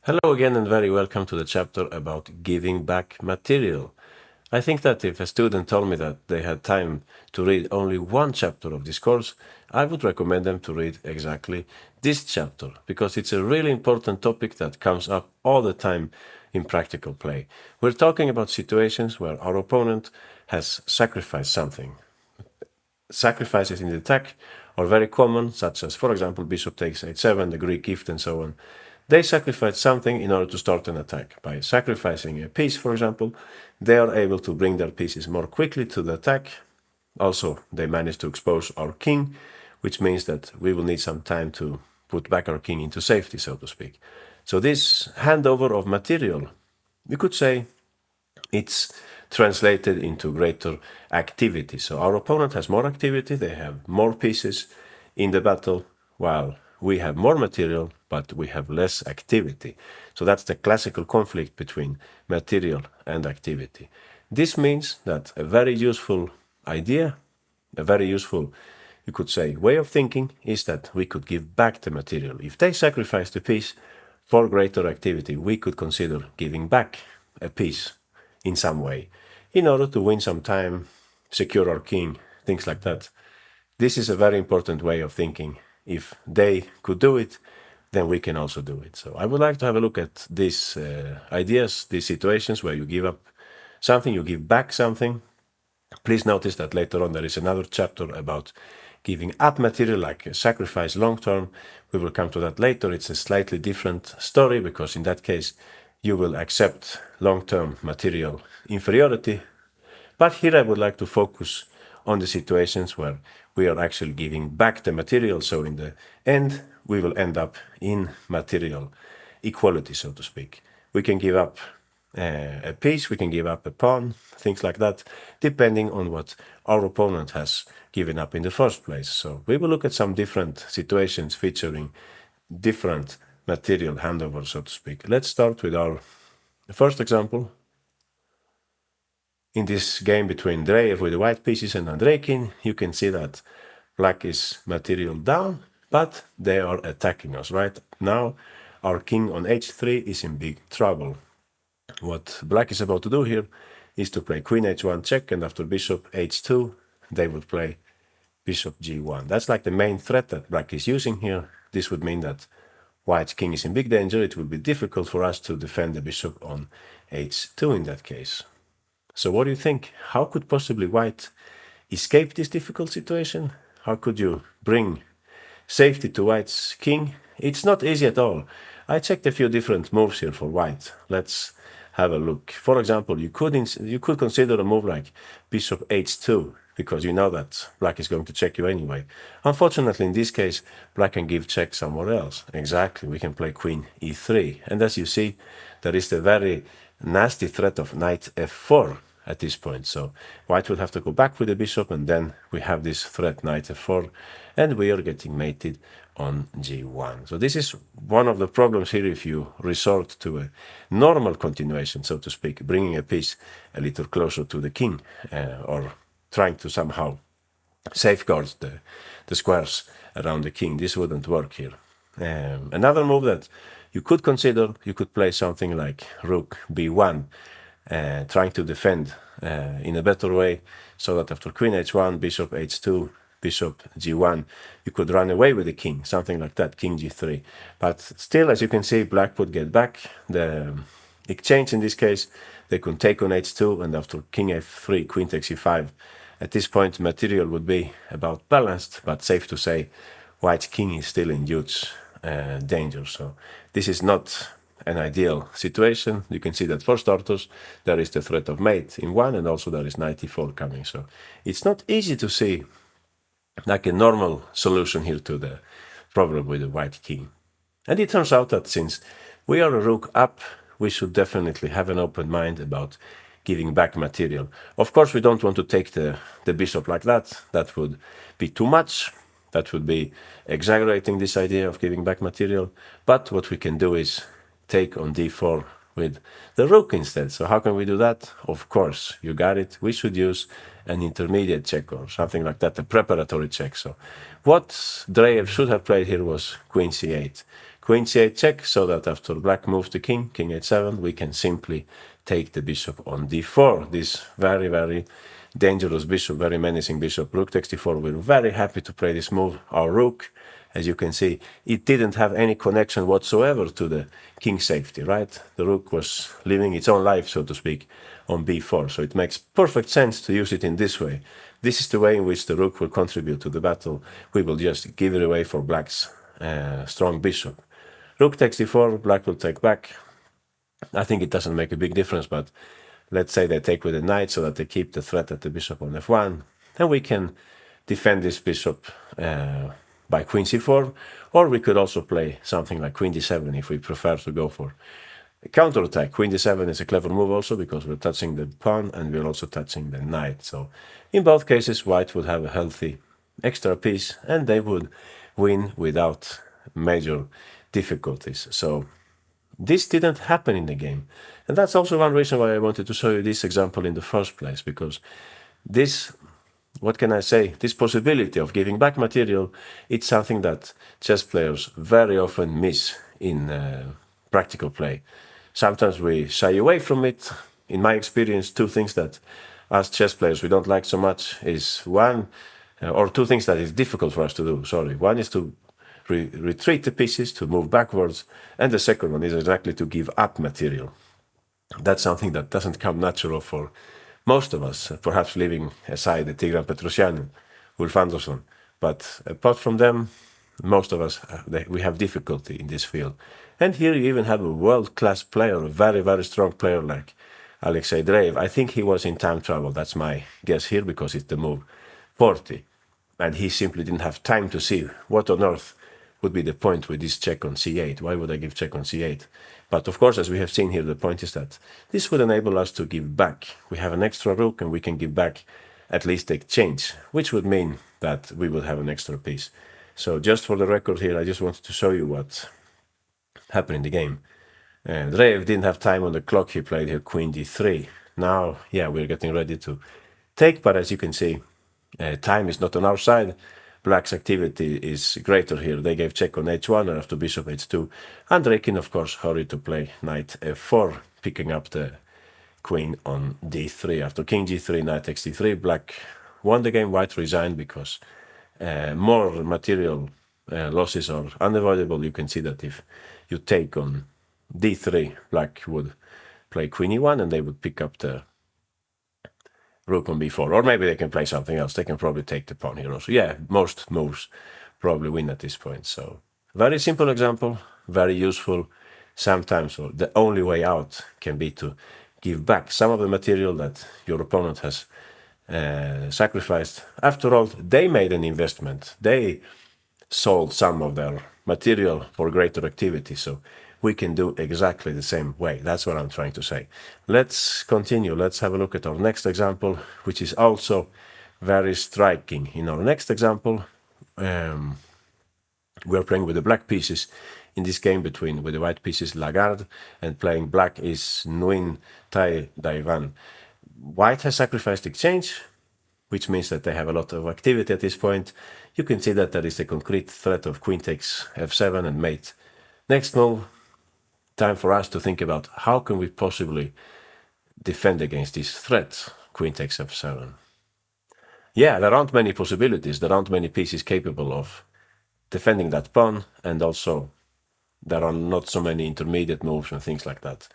Hello again and very welcome to the chapter about giving back material. I think that if a student told me that they had time to read only one chapter of this course, I would recommend them to read exactly this chapter because it's a really important topic that comes up all the time in practical play. We're talking about situations where our opponent has sacrificed something. Sacrifices in the attack are very common, such as, for example, bishop takes h7, the Greek gift, and so on. They sacrifice something in order to start an attack. By sacrificing a piece, for example, they are able to bring their pieces more quickly to the attack. Also, they manage to expose our king, which means that we will need some time to put back our king into safety, so to speak. So this handover of material, we could say it's translated into greater activity. So our opponent has more activity, they have more pieces in the battle, while we have more material, but we have less activity. So that's the classical conflict between material and activity. This means that a very useful idea, a very useful, you could say, way of thinking is that we could give back the material. If they sacrifice the piece for greater activity, we could consider giving back a piece in some way in order to win some time, secure our king, things like that. This is a very important way of thinking. If they could do it, then we can also do it. So I would like to have a look at these ideas, these situations where you give up something, you give back something. Please notice that later on there is another chapter about giving up material, like a sacrifice long term. We will come to that later. It's a slightly different story because in that case you will accept long-term material inferiority. But here I would like to focus on the situations where we are actually giving back the material. So in the end, we will end up in material equality, so to speak. We can give up a piece, we can give up a pawn, things like that, depending on what our opponent has given up in the first place. So we will look at some different situations featuring different material handover, so to speak. Let's start with our first example. In this game between Dreyer with the white pieces and Andreikin, you can see that black is material down, but they are attacking us, right? Now our king on h3 is in big trouble. What black is about to do here is to play queen h1 check, and after bishop h2, they would play bishop g1. That's like the main threat that black is using here. This would mean that white's king is in big danger. It will be difficult for us to defend the bishop on h2 in that case. So what do you think? How could possibly white escape this difficult situation? How could you bring safety to white's king? It's not easy at all. I checked a few different moves here for white. Let's have a look. For example, you could consider a move like bishop h2, because you know that black is going to check you anyway. Unfortunately, in this case, black can give check somewhere else. Exactly, we can play queen e3. And as you see, there is the very nasty threat of knight f4 at this point. So white will have to go back with the bishop, and then we have this threat knight f4, and we are getting mated on g1. So this is one of the problems here if you resort to a normal continuation, so to speak, bringing a piece a little closer to the king, or trying to somehow safeguard the squares around the king. This wouldn't work here. Another move that you could consider, you could play something like rook b1, trying to defend in a better way, so that after queen h1, bishop h2, bishop g1, you could run away with the king, something like that, king g3. But still, as you can see, black would get back the exchange in this case. They could take on h2, and after king f3, queen takes e5. At this point, material would be about balanced, but safe to say, white's king is still in huge danger. So this is not an ideal situation. You can see that for starters, there is the threat of mate in one, and also there is knight e4 coming. So it's not easy to see like a normal solution here to the problem with the white king. And it turns out that since we are a rook up, we should definitely have an open mind about giving back material. Of course, we don't want to take the bishop like that. That would be too much. That would be exaggerating this idea of giving back material. But what we can do is take on d4 with the rook instead. So how can we do that? Of course, you got it. We should use an intermediate check or something like that, a preparatory check. So what Dreyer should have played here was queen c8. queen c8 check, so that after black moves the king, king h7, we can simply take the bishop on d4. This very, very dangerous bishop, very menacing bishop, rook takes d4. We're very happy to play this move. Our rook, as you can see, it didn't have any connection whatsoever to the king safety, right? The rook was living its own life, so to speak, on b4. So it makes perfect sense to use it in this way. This is the way in which the rook will contribute to the battle. We will just give it away for black's strong bishop. Rook takes d4, black will take back. I think it doesn't make a big difference, but let's say they take with the knight so that they keep the threat at the bishop on f1. And we can defend this bishop by queen c4, or we could also play something like queen d7 if we prefer to go for a counterattack. Queen d7 is a clever move also because we're touching the pawn and we're also touching the knight. So in both cases, white would have a healthy extra piece and they would win without major difficulties. So this didn't happen in the game. And that's also one reason why I wanted to show you this example in the first place, because this, what can I say, this possibility of giving back material, it's something that chess players very often miss in practical play. Sometimes we shy away from it. In my experience, two things that as chess players we don't like so much is one, or two things that is difficult for us to do, sorry. One is to retreat the pieces, to move backwards, and the second one is exactly to give up material. That's something that doesn't come natural for most of us, perhaps leaving aside the Tigran Petrosyan, Ulf Andersson. But apart from them, most of us, we have difficulty in this field. And here you even have a world-class player, a very, very strong player like Alexei Dreyev. I think he was in time travel, that's my guess here, because it's the move 40. And he simply didn't have time to see what on earth would be the point with this check on c8. Why would I give check on c8? But of course, as we have seen here, the point is that this would enable us to give back. We have an extra rook and we can give back at least exchange, which would mean that we will have an extra piece. So just for the record here, I just wanted to show you what happened in the game. Dreyev didn't have time on the clock. He played here queen d3. Now, yeah, we're getting ready to take, but as you can see, time is not on our side. Black's activity is greater here. They gave check on h1 and after bishop h2. Andreikin, of course, hurried to play knight f4, picking up the queen on d3. After king g3, knight takes d3. Black won the game. White resigned because more material losses are unavoidable. You can see that if you take on d3, black would play queen e1 and they would pick up the rook on b4, or maybe they can play something else. They can probably take the pawn here also. Yeah, most moves probably win at this point. So very simple example, very useful. Sometimes the only way out can be to give back some of the material that your opponent has sacrificed. After all, they made an investment. They sold some of their material for greater activity. So we can do exactly the same way. That's what I'm trying to say. Let's continue. Let's have a look at our next example, which is also very striking. In our next example, we're playing with the black pieces in this game with the white pieces Lagarde, and playing black is Nguyen Tai Daivan. White has sacrificed exchange, which means that they have a lot of activity at this point. You can see that there is a concrete threat of queen takes f7 and mate. Next move, time for us to think about how can we possibly defend against these threats. Queen takes f7. Yeah, there aren't many possibilities. There aren't many pieces capable of defending that pawn, and also there are not so many intermediate moves and things like that.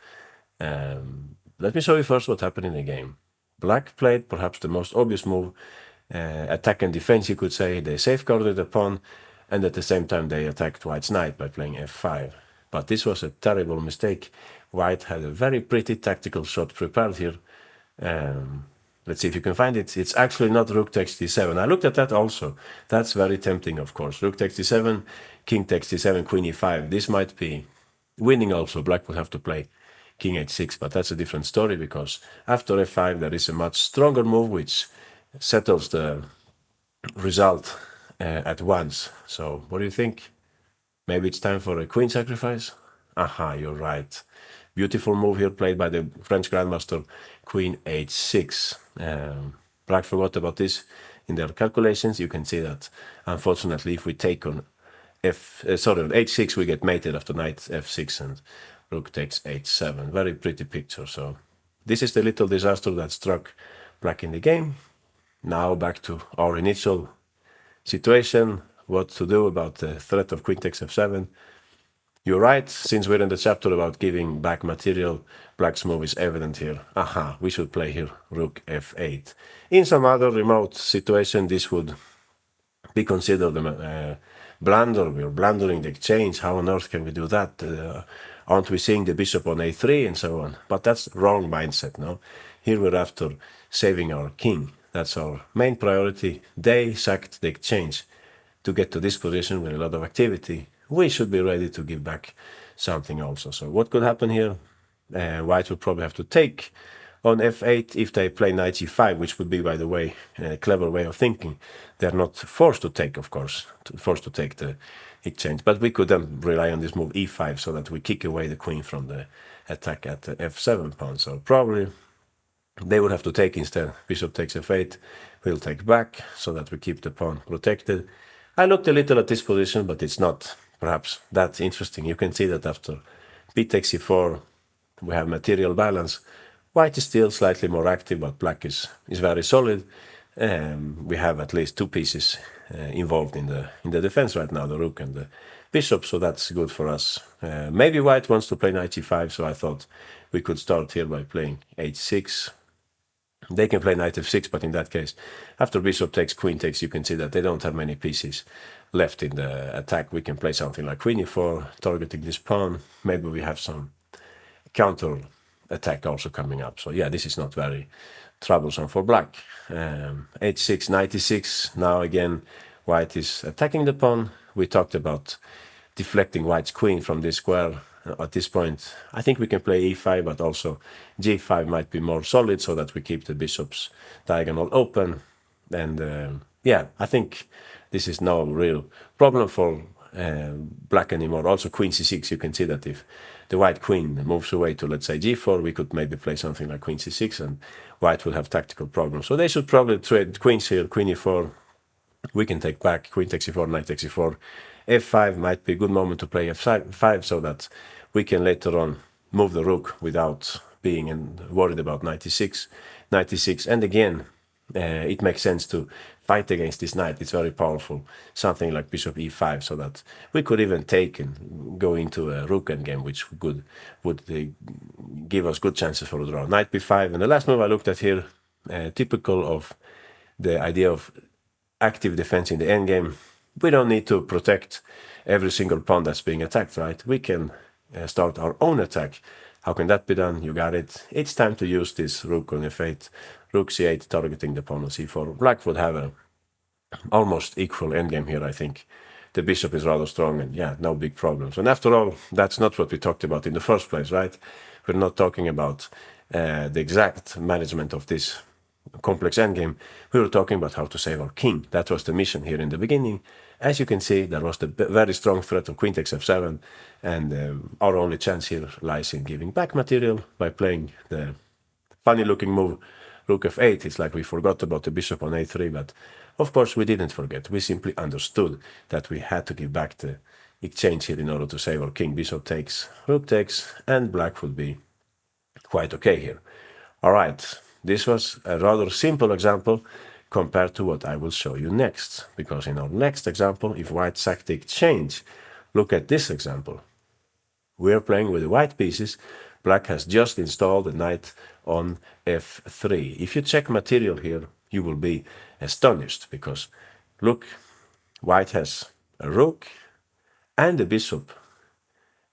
Let me show you first what happened in the game. Black played perhaps the most obvious move, attack and defense, you could say. They safeguarded the pawn, and at the same time they attacked white's knight by playing f5. But this was a terrible mistake. White had a very pretty tactical shot prepared here. Let's see if you can find it. It's actually not rook takes d7. I looked at that also. That's very tempting, of course. Rook takes d7, king takes d7, queen e5. This might be winning also. Black would have to play king h6, but that's a different story, because after f5 there is a much stronger move which settles the result at once. So what do you think? Maybe it's time for a queen sacrifice? Aha, you're right. Beautiful move here played by the French grandmaster, queen h6. Black forgot about this in their calculations. You can see that, unfortunately, if we take on on h6 we get mated after knight f6 and rook takes h7. Very pretty picture. So this is the little disaster that struck black in the game. Now back to our initial situation, what to do about the threat of queen takes f7. You're right, since we're in the chapter about giving back material, black's move is evident here. Aha, we should play here rook f8. In some other remote situation, this would be considered a blunder. We're blundering the exchange. How on earth can we do that? Aren't we seeing the bishop on a3 and so on? But that's wrong mindset, no? Here we're after saving our king. That's our main priority. They sacked the exchange to get to this position with a lot of activity. We should be ready to give back something also. So what could happen here? White would probably have to take on f8 if they play knight g5, which would be, by the way, a clever way of thinking. They're not forced to take, of course, forced to take the exchange. But we could then rely on this move e5 so that we kick away the queen from the attack at the f7 pawn. So probably they would have to take instead. Bishop takes f8, we'll take back so that we keep the pawn protected. I looked a little at this position, but it's not perhaps that interesting. You can see that after b takes e4, we have material balance. White is still slightly more active, but black is very solid. We have at least two pieces involved in the defense right now, the rook and the bishop, so that's good for us. Maybe white wants to play knight g5, so I thought we could start here by playing h6. They can play knight f6, but in that case, after bishop takes, queen takes, you can see that they don't have many pieces left in the attack. We can play something like queen e4, targeting this pawn. Maybe we have some counter attack also coming up. So yeah, this is not very troublesome for black. h6, knight e6. Now again, white is attacking the pawn. We talked about deflecting white's queen from this square. At this point, I think we can play e5, but also g5 might be more solid so that we keep the bishop's diagonal open. And yeah, I think this is no real problem for black anymore. Also queen c6, you can see that if the white queen moves away to, let's say, g4, we could maybe play something like queen c6 and white would have tactical problems. So they should probably trade queens here, queen e4. We can take back, queen takes e4, knight takes e4. f5 might be a good moment to play f5 so that we can later on move the rook without being worried about knight e6. Knight e6, and again, it makes sense to fight against this knight. It's very powerful. Something like bishop e5, so that we could even take and go into a rook endgame, which would give us good chances for a draw. Knight b5, and the last move I looked at here, typical of the idea of active defense in the endgame. We don't need to protect every single pawn that's being attacked, right? We can start our own attack. How can that be done? You got it. It's time to use this rook on f8, rook c8, targeting the pawn on c4. Black would have a almost equal endgame here, I think. The bishop is rather strong, and yeah, no big problems. And after all, that's not what we talked about in the first place, right? We're not talking about the exact management of this complex endgame. We were talking about how to save our king. That was the mission here in the beginning. As you can see, there was the very strong threat of queen takes f7, and our only chance here lies in giving back material by playing the funny looking move rook f8. It's like we forgot about the bishop on a3, but of course we didn't forget. We simply understood that we had to give back the exchange here in order to save our king. Bishop takes, rook takes, and black would be quite okay here. All right, this was a rather simple example compared to what I will show you next, because in our next example, if white sacked the exchange, look at this example. We're playing with the white pieces. Black has just installed a knight on f3. If you check material here, you will be astonished, because look, white has a rook and a bishop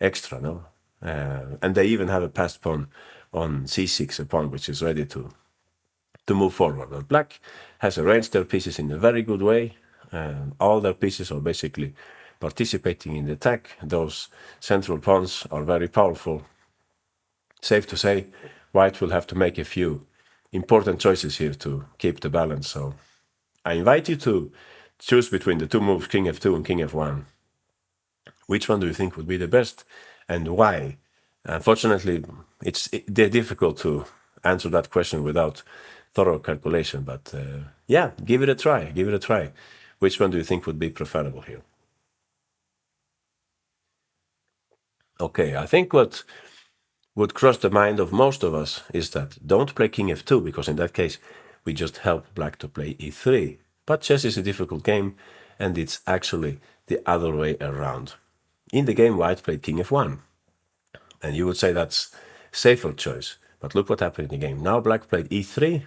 extra, no? And they even have a passed pawn on c6, a pawn which is ready to move forward. But black has arranged their pieces in a very good way. All their pieces are basically participating in the attack. Those central pawns are very powerful. Safe to say, white will have to make a few important choices here to keep the balance. So I invite you to choose between the two moves, king f2 and king f1. Which one do you think would be the best, and why? Unfortunately, it's difficult to answer that question without thorough calculation, but yeah, give it a try. Which one do you think would be preferable here? Okay, I think what would cross the mind of most of us is that don't play king f2, because in that case we just help black to play e3. But chess is a difficult game, and it's actually the other way around. In the game, white played king f1, and you would say that's safer choice. But look what happened in the game. Now black played e3,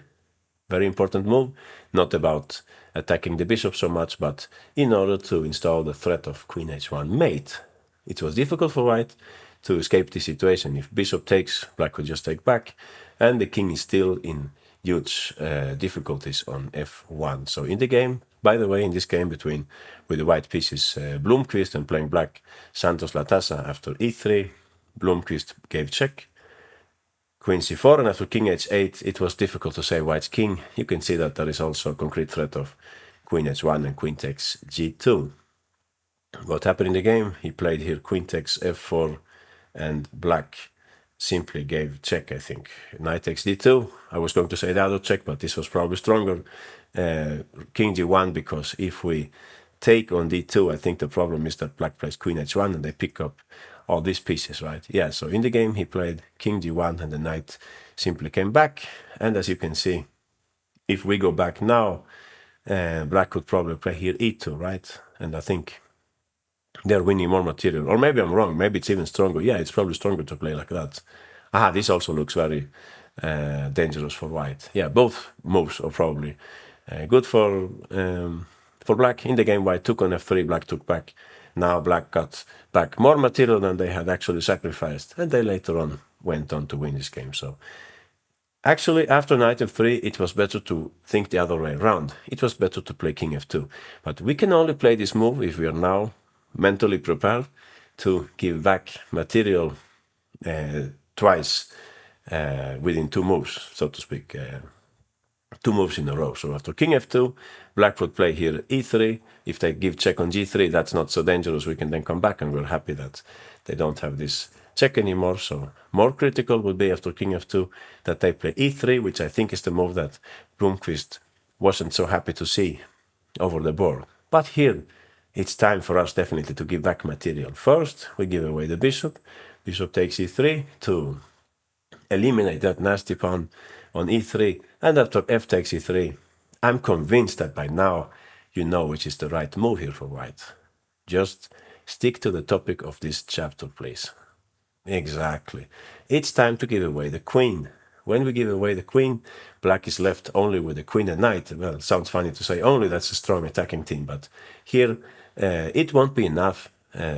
very important move, not about attacking the bishop so much, but in order to install the threat of queen h1 mate. It was difficult for white to escape this situation. If bishop takes, black could just take back, and the king is still in huge difficulties on f1. So in the game, by the way, in this game with the white pieces Blomqvist and playing black Santos Latasa, after e3, Blomqvist gave check, queen c4, and after king h8, it was difficult to say white's king. You can see that there is also a concrete threat of queen h1 and queen takes g2. What happened in the game? He played here queen takes f4, and black simply gave check, I think. Knight takes d2. I was going to say the other check, but this was probably stronger. King g1, because if we take on d2, I think the problem is that black plays queen h1 and they pick up all these pieces, right? Yeah, so in the game he played king g1 and the knight simply came back. And as you can see, if we go back now, black could probably play here e2, right? And I think they're winning more material. Or maybe I'm wrong. Maybe it's even stronger. Yeah, it's probably stronger to play like that. Aha, this also looks very dangerous for white. Yeah, both moves are probably good for black. In the game, white took on f3, black took back. Now black got back more material than they had actually sacrificed, and they later on went on to win this game. So actually, after knight f3, it was better to think the other way around. It was better to play king f2. But we can only play this move if we are now mentally prepared to give back material twice within 2 moves, so to speak. 2 moves in a row. So after king f2, black would play here e3. If they give check on g3, that's not so dangerous. We can then come back, and we're happy that they don't have this check anymore. So more critical would be after king f2 that they play e3, which I think is the move that Blomqvist wasn't so happy to see over the board. But here, it's time for us definitely to give back material. First, we give away the bishop. Bishop takes e3 to eliminate that nasty pawn on e3. And after f takes e3, I'm convinced that by now you know which is the right move here for white. Just stick to the topic of this chapter, please. Exactly. It's time to give away the queen. When we give away the queen, black is left only with the queen and knight. Well, it sounds funny to say only, that's a strong attacking team, but here it won't be enough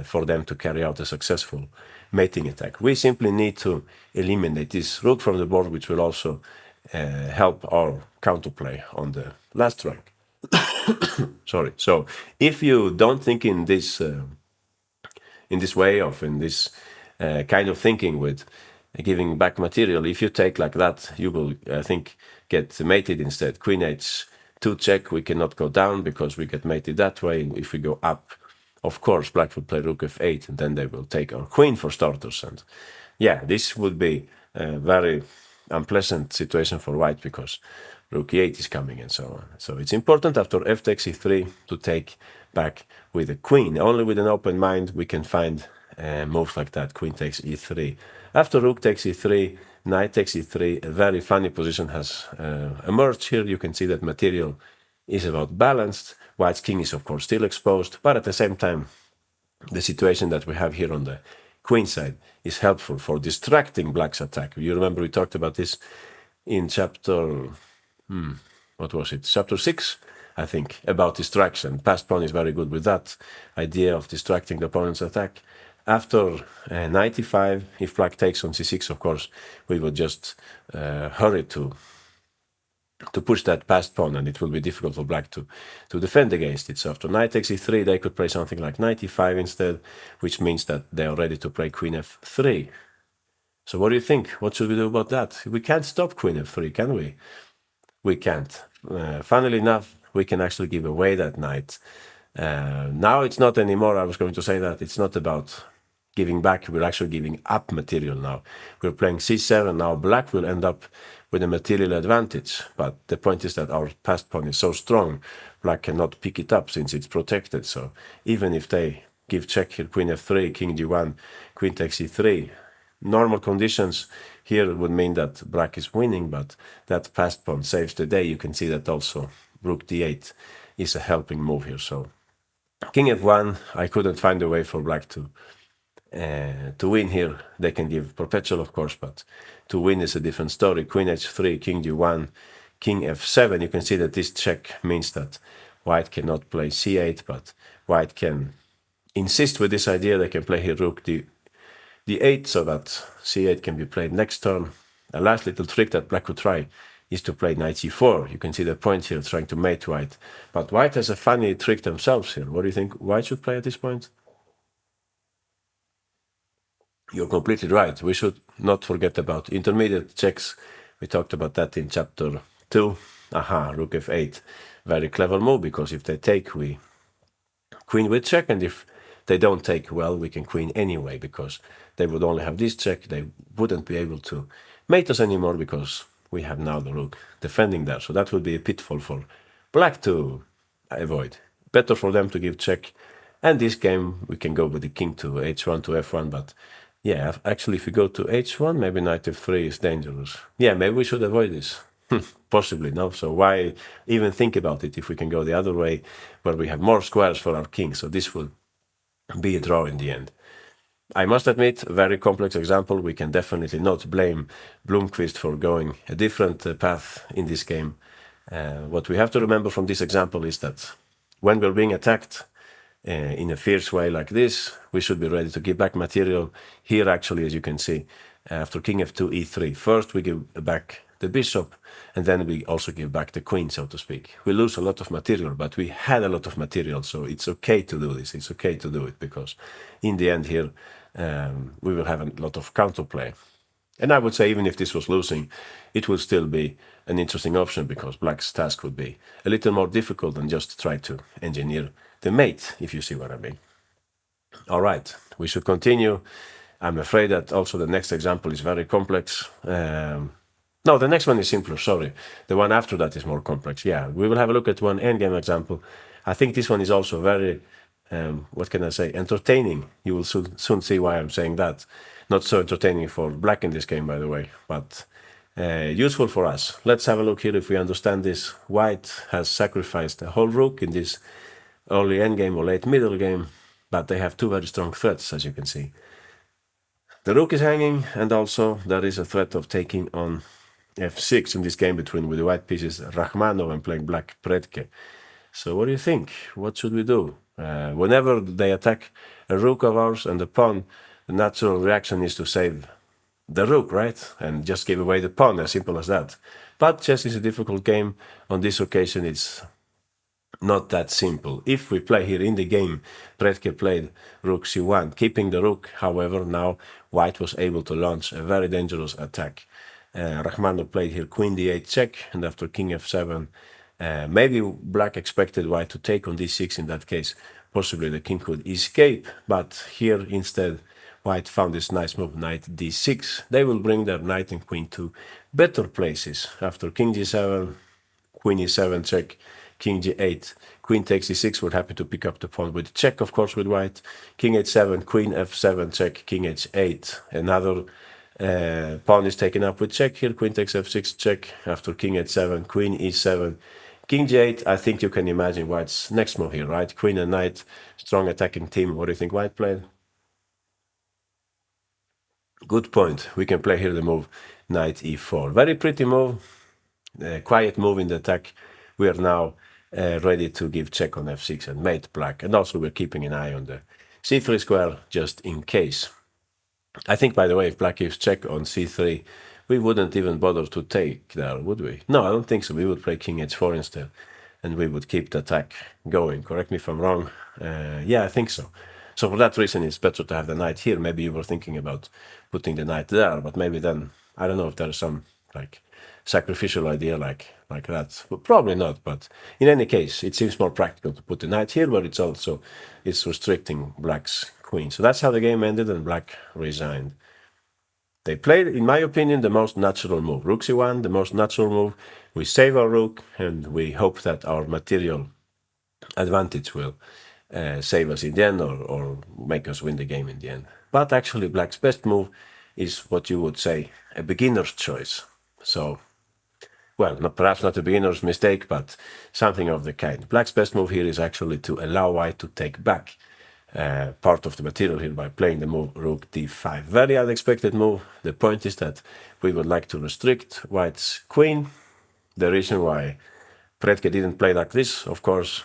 for them to carry out a successful mating attack. We simply need to eliminate this rook from the board, which will also help our counterplay on the last rank. Sorry. So if you don't think in this way of, in this kind of thinking with giving back material, if you take like that, you will, I think, get mated instead. Queen h2 check, we cannot go down because we get mated that way. If we go up, of course, black will play rook f8, and then they will take our queen for starters. And yeah, this would be a very unpleasant situation for white because rook e8 is coming and so on. So it's important after f takes e3 to take back with a queen. Only with an open mind we can find moves like that. Queen takes e3. After rook takes e3, knight takes e3, a very funny position has emerged here. You can see that material is about balanced. White's king is of course still exposed, but at the same time the situation that we have here on the queen side is helpful for distracting black's attack. You remember we talked about this in chapter, what was it? Chapter 6, I think, about distraction. Passed pawn is very good with that idea of distracting the opponent's attack. After knight e5, if black takes on c6, of course, we would just hurry to push that passed pawn, and it will be difficult for black to defend against it. So after knight takes e3, they could play something like knight e5 instead, which means that they are ready to play queen f3. So what do you think? What should we do about that? We can't stop queen f3, can we? We can't. Funnily enough, we can actually give away that knight. Now it's not anymore, I was going to say that, it's not about giving back, we're actually giving up material now. We're playing c7, now black will end up with a material advantage, but the point is that our passed pawn is so strong, black cannot pick it up since it's protected. So even if they give check here, queen f3, king g1, queen takes e3. Normal conditions here would mean that black is winning, but that passed pawn saves the day. You can see that also rook d8 is a helping move here. So king f1, I couldn't find a way for black to win here. They can give perpetual, of course, but to win is a different story. Queen h3, king g1, king f7. You can see that this check means that white cannot play c8, but white can insist with this idea. They can play here rook d8 so that c8 can be played next turn. A last little trick that black could try is to play knight e4. You can see the point here, trying to mate white. But white has a funny trick themselves here. What do you think white should play at this point? You're completely right. We should not forget about intermediate checks. We talked about that in chapter 2. Aha, rook f8. Very clever move, because if they take, we queen with check, and if they don't take, well, we can queen anyway, because they would only have this check. They wouldn't be able to mate us anymore, because we have now the rook defending there. So that would be a pitfall for black to avoid. Better for them to give check. And this game, we can go with the king to h1 to f1, but yeah, actually, if we go to h1, maybe knight f3 is dangerous. Yeah, maybe we should avoid this. Possibly, no? So why even think about it if we can go the other way, where we have more squares for our king? So this will be a draw in the end. I must admit, a very complex example. We can definitely not blame Blomqvist for going a different path in this game. What we have to remember from this example is that when we're being attacked in a fierce way like this, we should be ready to give back material. Here, actually, as you can see, after king f2, e3, first we give back the bishop, and then we also give back the queen, so to speak. We lose a lot of material, but we had a lot of material, so it's okay to do this. It's okay to do it, because in the end here, we will have a lot of counterplay. And I would say, even if this was losing, it would still be an interesting option, because black's task would be a little more difficult than just try to engineer the mate, if you see what I mean. All right, we should continue. I'm afraid that also the next example is very complex. No, the next one is simpler, sorry. The one after that is more complex. Yeah, we will have a look at one endgame example. I think this one is also very, what can I say, entertaining. You will soon see why I'm saying that. Not so entertaining for black in this game, by the way, but useful for us. Let's have a look here if we understand this. White has sacrificed a whole rook in this early endgame or late middle game, but they have two very strong threats, as you can see. The rook is hanging, and also there is a threat of taking on f6 in this game between with the white pieces Rakhmanov and playing black Predke. So what do you think? What should we do? Whenever they attack a rook of ours and the pawn, the natural reaction is to save the rook, right? And just give away the pawn, as simple as that. But chess is a difficult game. On this occasion, it's not that simple. If we play here in the game, Predke played rook c1, keeping the rook. However, now white was able to launch a very dangerous attack. Rakhmanov played here queen d8 check, and after king f7, maybe black expected white to take on d6. In that case, possibly the king could escape, but here instead white found this nice move, knight d6. They will bring their knight and queen to better places. After king g7, queen e7 check, king g8, queen takes e6. We're happy to pick up the pawn with check, of course, with white. King h7, queen f7 check, king h8. Another pawn is taken up with check here. Queen takes f6 check. After king h7, queen e7, king g8. I think you can imagine white's next move here, right? Queen and knight, strong attacking team. What do you think white played? Good point. We can play here the move knight e4. Very pretty move. Quiet move in the attack. We are now ready to give check on f6 and mate black. And also we're keeping an eye on the c3 square just in case. I think, by the way, if black gives check on c3, we wouldn't even bother to take there, would we? No, I don't think so. We would play king h4 instead, and we would keep the attack going. Correct me if I'm wrong. Yeah, I think so. So for that reason, it's better to have the knight here. Maybe you were thinking about putting the knight there, but maybe then, I don't know if there's some like sacrificial idea like that. Well, probably not, but in any case, it seems more practical to put the knight here, but it's restricting black's queen. So that's how the game ended, and black resigned. They played, in my opinion, the most natural move. Rook c1, the most natural move. We save our rook, and we hope that our material advantage will save us in the end or make us win the game in the end. But actually, black's best move is what you would say a beginner's choice. So, well, perhaps not a beginner's mistake, but something of the kind. Black's best move here is actually to allow white to take back part of the material here by playing the move rook d5. Very unexpected move. The point is that we would like to restrict white's queen. The reason why Predke didn't play like this, of course,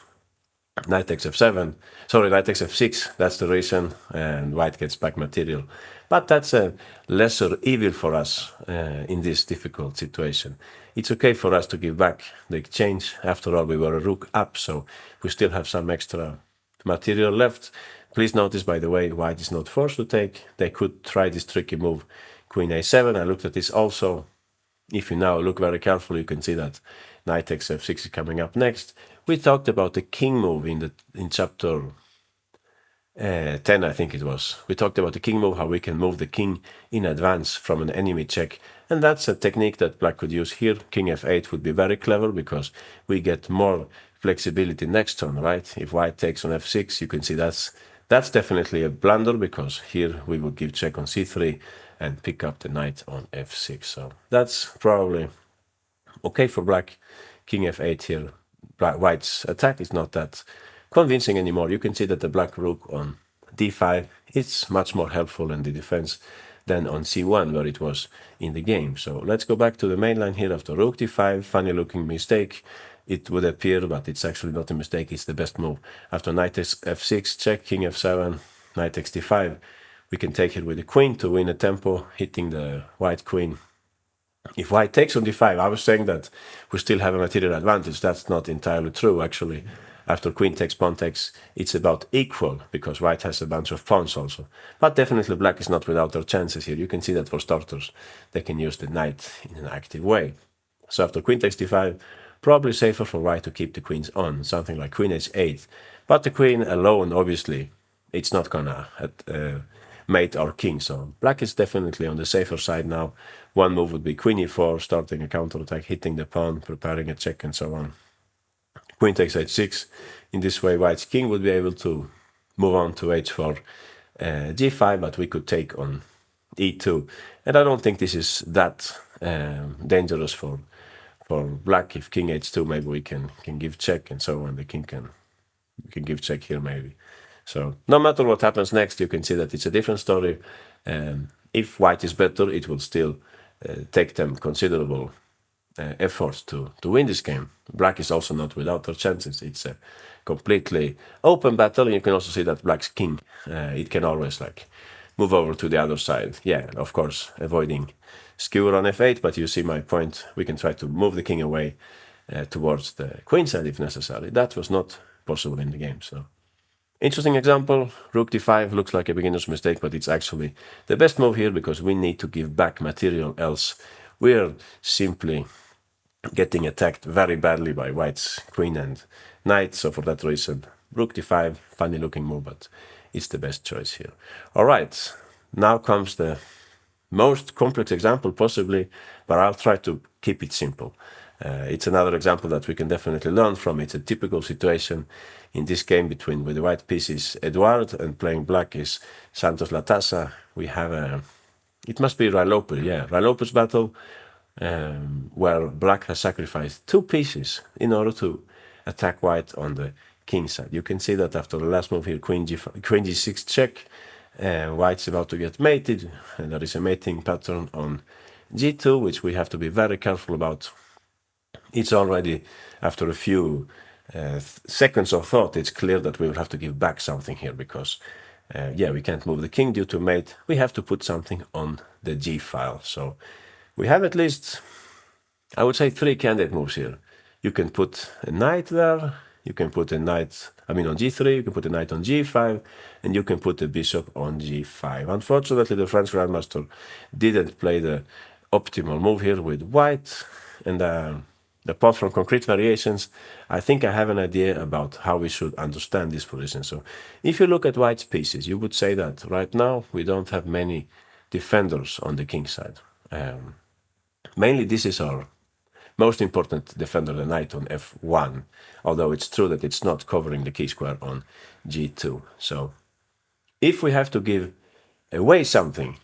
knight takes f7, sorry, knight takes f6, that's the reason, and white gets back material. But that's a lesser evil for us in this difficult situation. It's okay for us to give back the exchange. After all, we were a rook up, so we still have some extra material left. Please notice, by the way, white is not forced to take. They could try this tricky move, queen a7. I looked at this also. If you now look very carefully, you can see that knight takes f6 is coming up next. We talked about the king move in chapter 10, I think it was. We talked about the king move, how we can move the king in advance from an enemy check. And that's a technique that black could use here. King f8 would be very clever because we get more flexibility next turn, right? If white takes on f6, you can see that's definitely a blunder because here we would give check on c3 and pick up the knight on f6. So that's probably okay for black. King f8 here. White's attack is not that convincing anymore. You can see that the black rook on d5 is much more helpful in the defense than on c1 where it was in the game. So let's go back to the main line here after rook d5. Funny looking mistake. It would appear, but it's actually not a mistake. It's the best move. After knight f6, check, king f7, knight takes d5. We can take it with the queen to win a tempo, hitting the white queen. If white takes on d5, I was saying that we still have a material advantage. That's not entirely true, actually. After queen takes, pawn takes, it's about equal, because white has a bunch of pawns also. But definitely black is not without their chances here. You can see that for starters, they can use the knight in an active way. So after queen takes d5, probably safer for white to keep the queens on, something like queen h8. But the queen alone, obviously, it's not gonna mate our king. So black is definitely on the safer side now. One move would be queen e4, starting a counterattack, hitting the pawn, preparing a check, and so on. Queen takes h6. In this way, white's king would be able to move on to h4, g5, but we could take on e2. And I don't think this is that dangerous for black. If king h2, maybe we can give check and so on. The king can give check here maybe. So no matter what happens next, you can see that it's a different story. If white is better, it will still take them considerable effort to win this game. Black is also not without their chances. It's a completely open battle. And you can also see that black's king, it can always like move over to the other side. Yeah, of course, avoiding skewer on f8, but you see my point. We can try to move the king away towards the queen side if necessary. That was not possible in the game. So interesting example. Rook d5 looks like a beginner's mistake, but it's actually the best move here because we need to give back material, else we're simply getting attacked very badly by white's queen and knight. So for that reason, rook d5, funny looking move, but it's the best choice here. All right, now comes the most complex example possibly, but I'll try to keep it simple. It's another example that we can definitely learn from. It's a typical situation in this game with the white pieces Eduard and playing black is Santos Latasa. We have it must be Railope, yeah, Railope's battle, where black has sacrificed 2 pieces in order to attack white on the king side. You can see that after the last move here, queen g6 check, white's about to get mated, and there is a mating pattern on g2, which we have to be very careful about. It's already, after a few seconds of thought, it's clear that we will have to give back something here because, yeah, we can't move the king due to mate. We have to put something on the g file. So we have at least, I would say, 3 candidate moves here. You can put a knight there. You can put a knight, on g3. You can put a knight on g5. And you can put a bishop on g5. Unfortunately, the French Grandmaster didn't play the optimal move here with white. And apart from concrete variations, I think I have an idea about how we should understand this position. So if you look at white's pieces, you would say that right now we don't have many defenders on the king side. Mainly this is our most important defender, the knight on f1, although it's true that it's not covering the key square on g2. So if we have to give away something,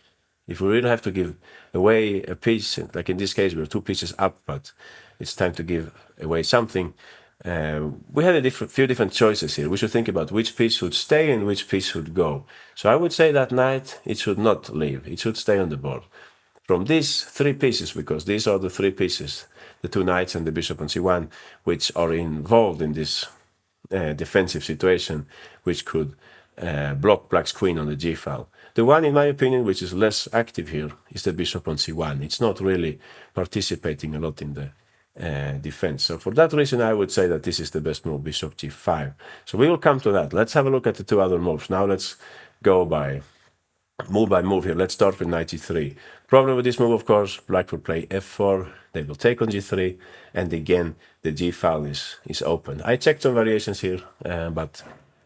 if we really have to give away a piece, like in this case we're 2 pieces up, but it's time to give away something, we had a few different choices here. We should think about which piece should stay and which piece should go. So I would say that knight, it should not leave, it should stay on the board. From these 3 pieces, because these are the 3 pieces, the 2 knights and the bishop on c1, which are involved in this defensive situation, which could block black's queen on the g file. The one, in my opinion, which is less active here is the bishop on c1. It's not really participating a lot in the defense. So for that reason, I would say that this is the best move, bishop g5. So we will come to that. Let's have a look at the 2 other moves. Now let's go by move here. Let's start with knight e3. Problem with this move, of course, black will play f4, they will take on g3, and again the g file is open. I checked some variations here, but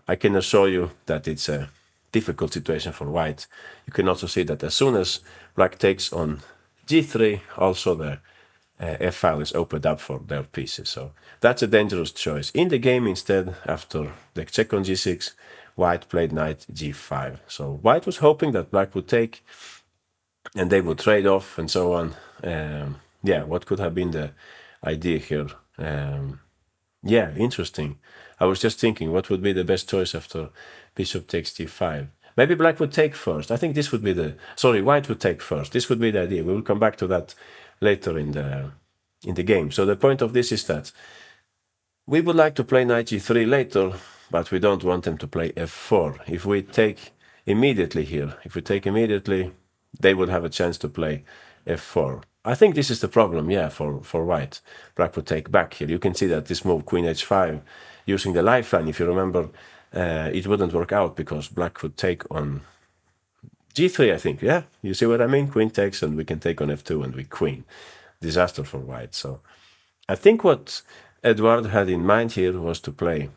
I can assure you that it's a difficult situation for white. You can also see that as soon as black takes on g3, also the f file is opened up for their pieces. So that's a dangerous choice. In the game, instead, after the check on g6, white played knight g5. So white was hoping that black would take and they would trade off and so on. Yeah, what could have been the idea here? Yeah, interesting. I was just thinking what would be the best choice after bishop takes g5. Maybe black would take first. I think this would be white would take first. This would be the idea. We will come back to that later in the game. So the point of this is that we would like to play knight g3 later, but we don't want them to play f4. If we take immediately here, they would have a chance to play f4. I think this is the problem, yeah, for white. Black would take back here. You can see that this move, queen h5, using the lifeline, if you remember, it wouldn't work out because black could take on g3, I think, yeah? You see what I mean? Queen takes and we can take on f2 and we queen. Disaster for white. So I think what Edward had in mind here was to play,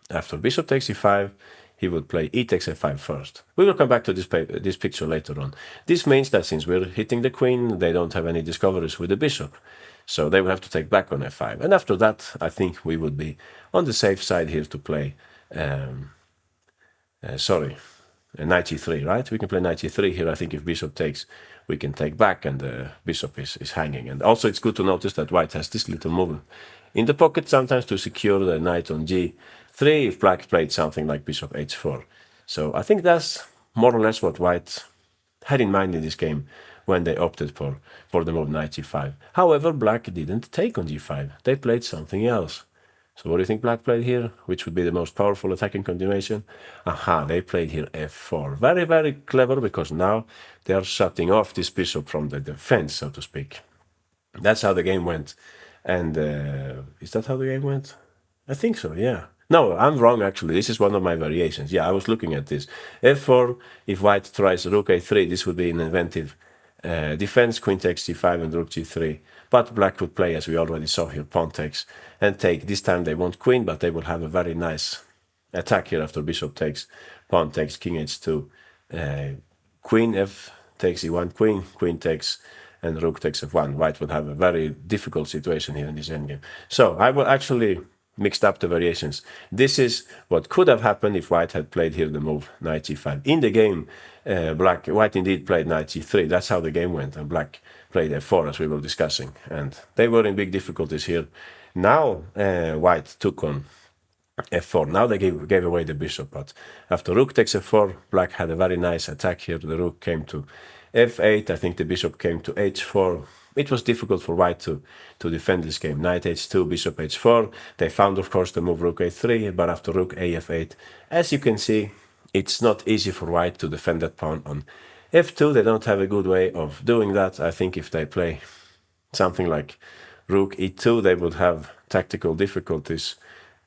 after bishop takes e5, he would play e takes f5 first. We will come back to this picture later on. This means that since we're hitting the queen, they don't have any discoveries with the bishop. So they will have to take back on f5. And after that, I think we would be on the safe side here to play, knight e3, right? We can play knight e3 here. I think if bishop takes, we can take back and the bishop is hanging. And also it's good to notice that white has this little move in the pocket sometimes to secure the knight on g3 if black played something like bishop h4. So I think that's more or less what white had in mind in this game when they opted for the move knight g5. However, black didn't take on g5. They played something else. So what do you think black played here? Which would be the most powerful attacking continuation? Aha, they played here f4. Very, very clever, because now they are shutting off this bishop from the defense, so to speak. That's how the game went. And is that how the game went? I think so, yeah. No, I'm wrong, actually. This is one of my variations. Yeah, I was looking at this. f4, if white tries rook a3, this would be an inventive defense, queen takes g5 and rook g3. But black would play, as we already saw here, pawn takes and take. This time they want queen, but they will have a very nice attack here after bishop takes, pawn takes, king h2, queen f takes e1, queen takes, and rook takes f1. White would have a very difficult situation here in this endgame. So I will actually mixed up the variations. This is what could have happened if white had played here the move knight g5. In the game, white indeed played knight g3. That's how the game went, and black played f4, as we were discussing. And they were in big difficulties here. Now white took on f4. Now they gave away the bishop, but after rook takes f4, black had a very nice attack here. The rook came to f8. I think the bishop came to h4. It was difficult for white to defend this game. Knight h2, bishop h4. They found, of course, the move rook a3, but after rook a f8, as you can see, it's not easy for white to defend that pawn on f2. They don't have a good way of doing that. I think if they play something like rook e2, they would have tactical difficulties.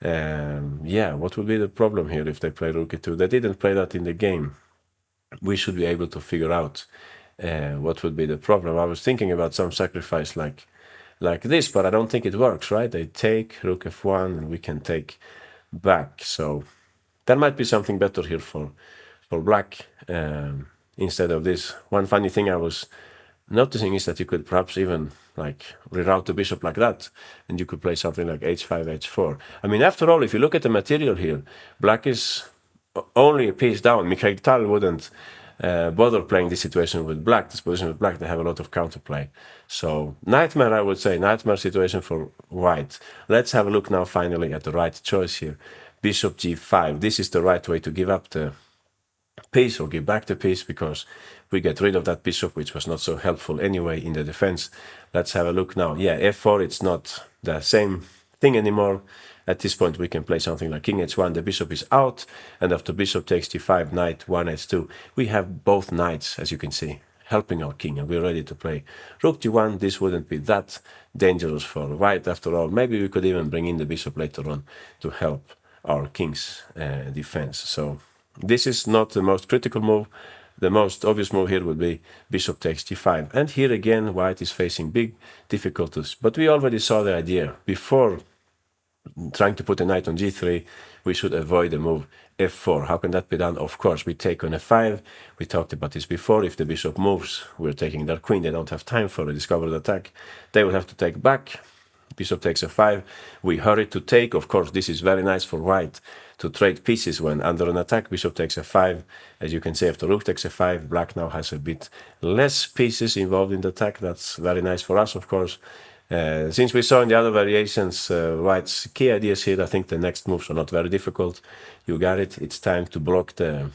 Yeah, what would be the problem here if they play rook e2? They didn't play that in the game. We should be able to figure out what would be the problem. I was thinking about some sacrifice like this, but I don't think it works, right? They take rook f1 and we can take back. So there might be something better here for black instead of this. One funny thing I was noticing is that you could perhaps even like reroute the bishop like that, and you could play something like h5, h4. I mean, after all, if you look at the material here, black is only a piece down. Mikhail Tal wouldn't bother playing this situation with black. This position with black, they have a lot of counterplay. So nightmare, I would say, nightmare situation for white. Let's have a look now finally at the right choice here. Bishop g5. This is the right way to give up the piece or give back the piece, because we get rid of that bishop, which was not so helpful anyway in the defense. Let's have a look now. Yeah, f4, it's not the same thing anymore. At this point, we can play something like king h1. The bishop is out, and after bishop takes g5, knight 1 h2, we have both knights, as you can see, helping our king, and we're ready to play rook g1. This wouldn't be that dangerous for white after all. Maybe we could even bring in the bishop later on to help our king's defense. So this is not the most critical move. The most obvious move here would be bishop takes g5. And here again, white is facing big difficulties. But we already saw the idea. Before trying to put a knight on g3, we should avoid the move f4. How can that be done? Of course, we take on f5. We talked about this before. If the bishop moves, we're taking their queen. They don't have time for a discovered attack. They will have to take back. Bishop takes f5. We hurry to take. Of course, this is very nice for white to trade pieces when under an attack. Bishop takes f5. As you can see, after rook takes f5, black now has a bit less pieces involved in the attack. That's very nice for us, of course. Since we saw in the other variations white's key ideas here, I think the next moves are not very difficult. You got it. It's time to block the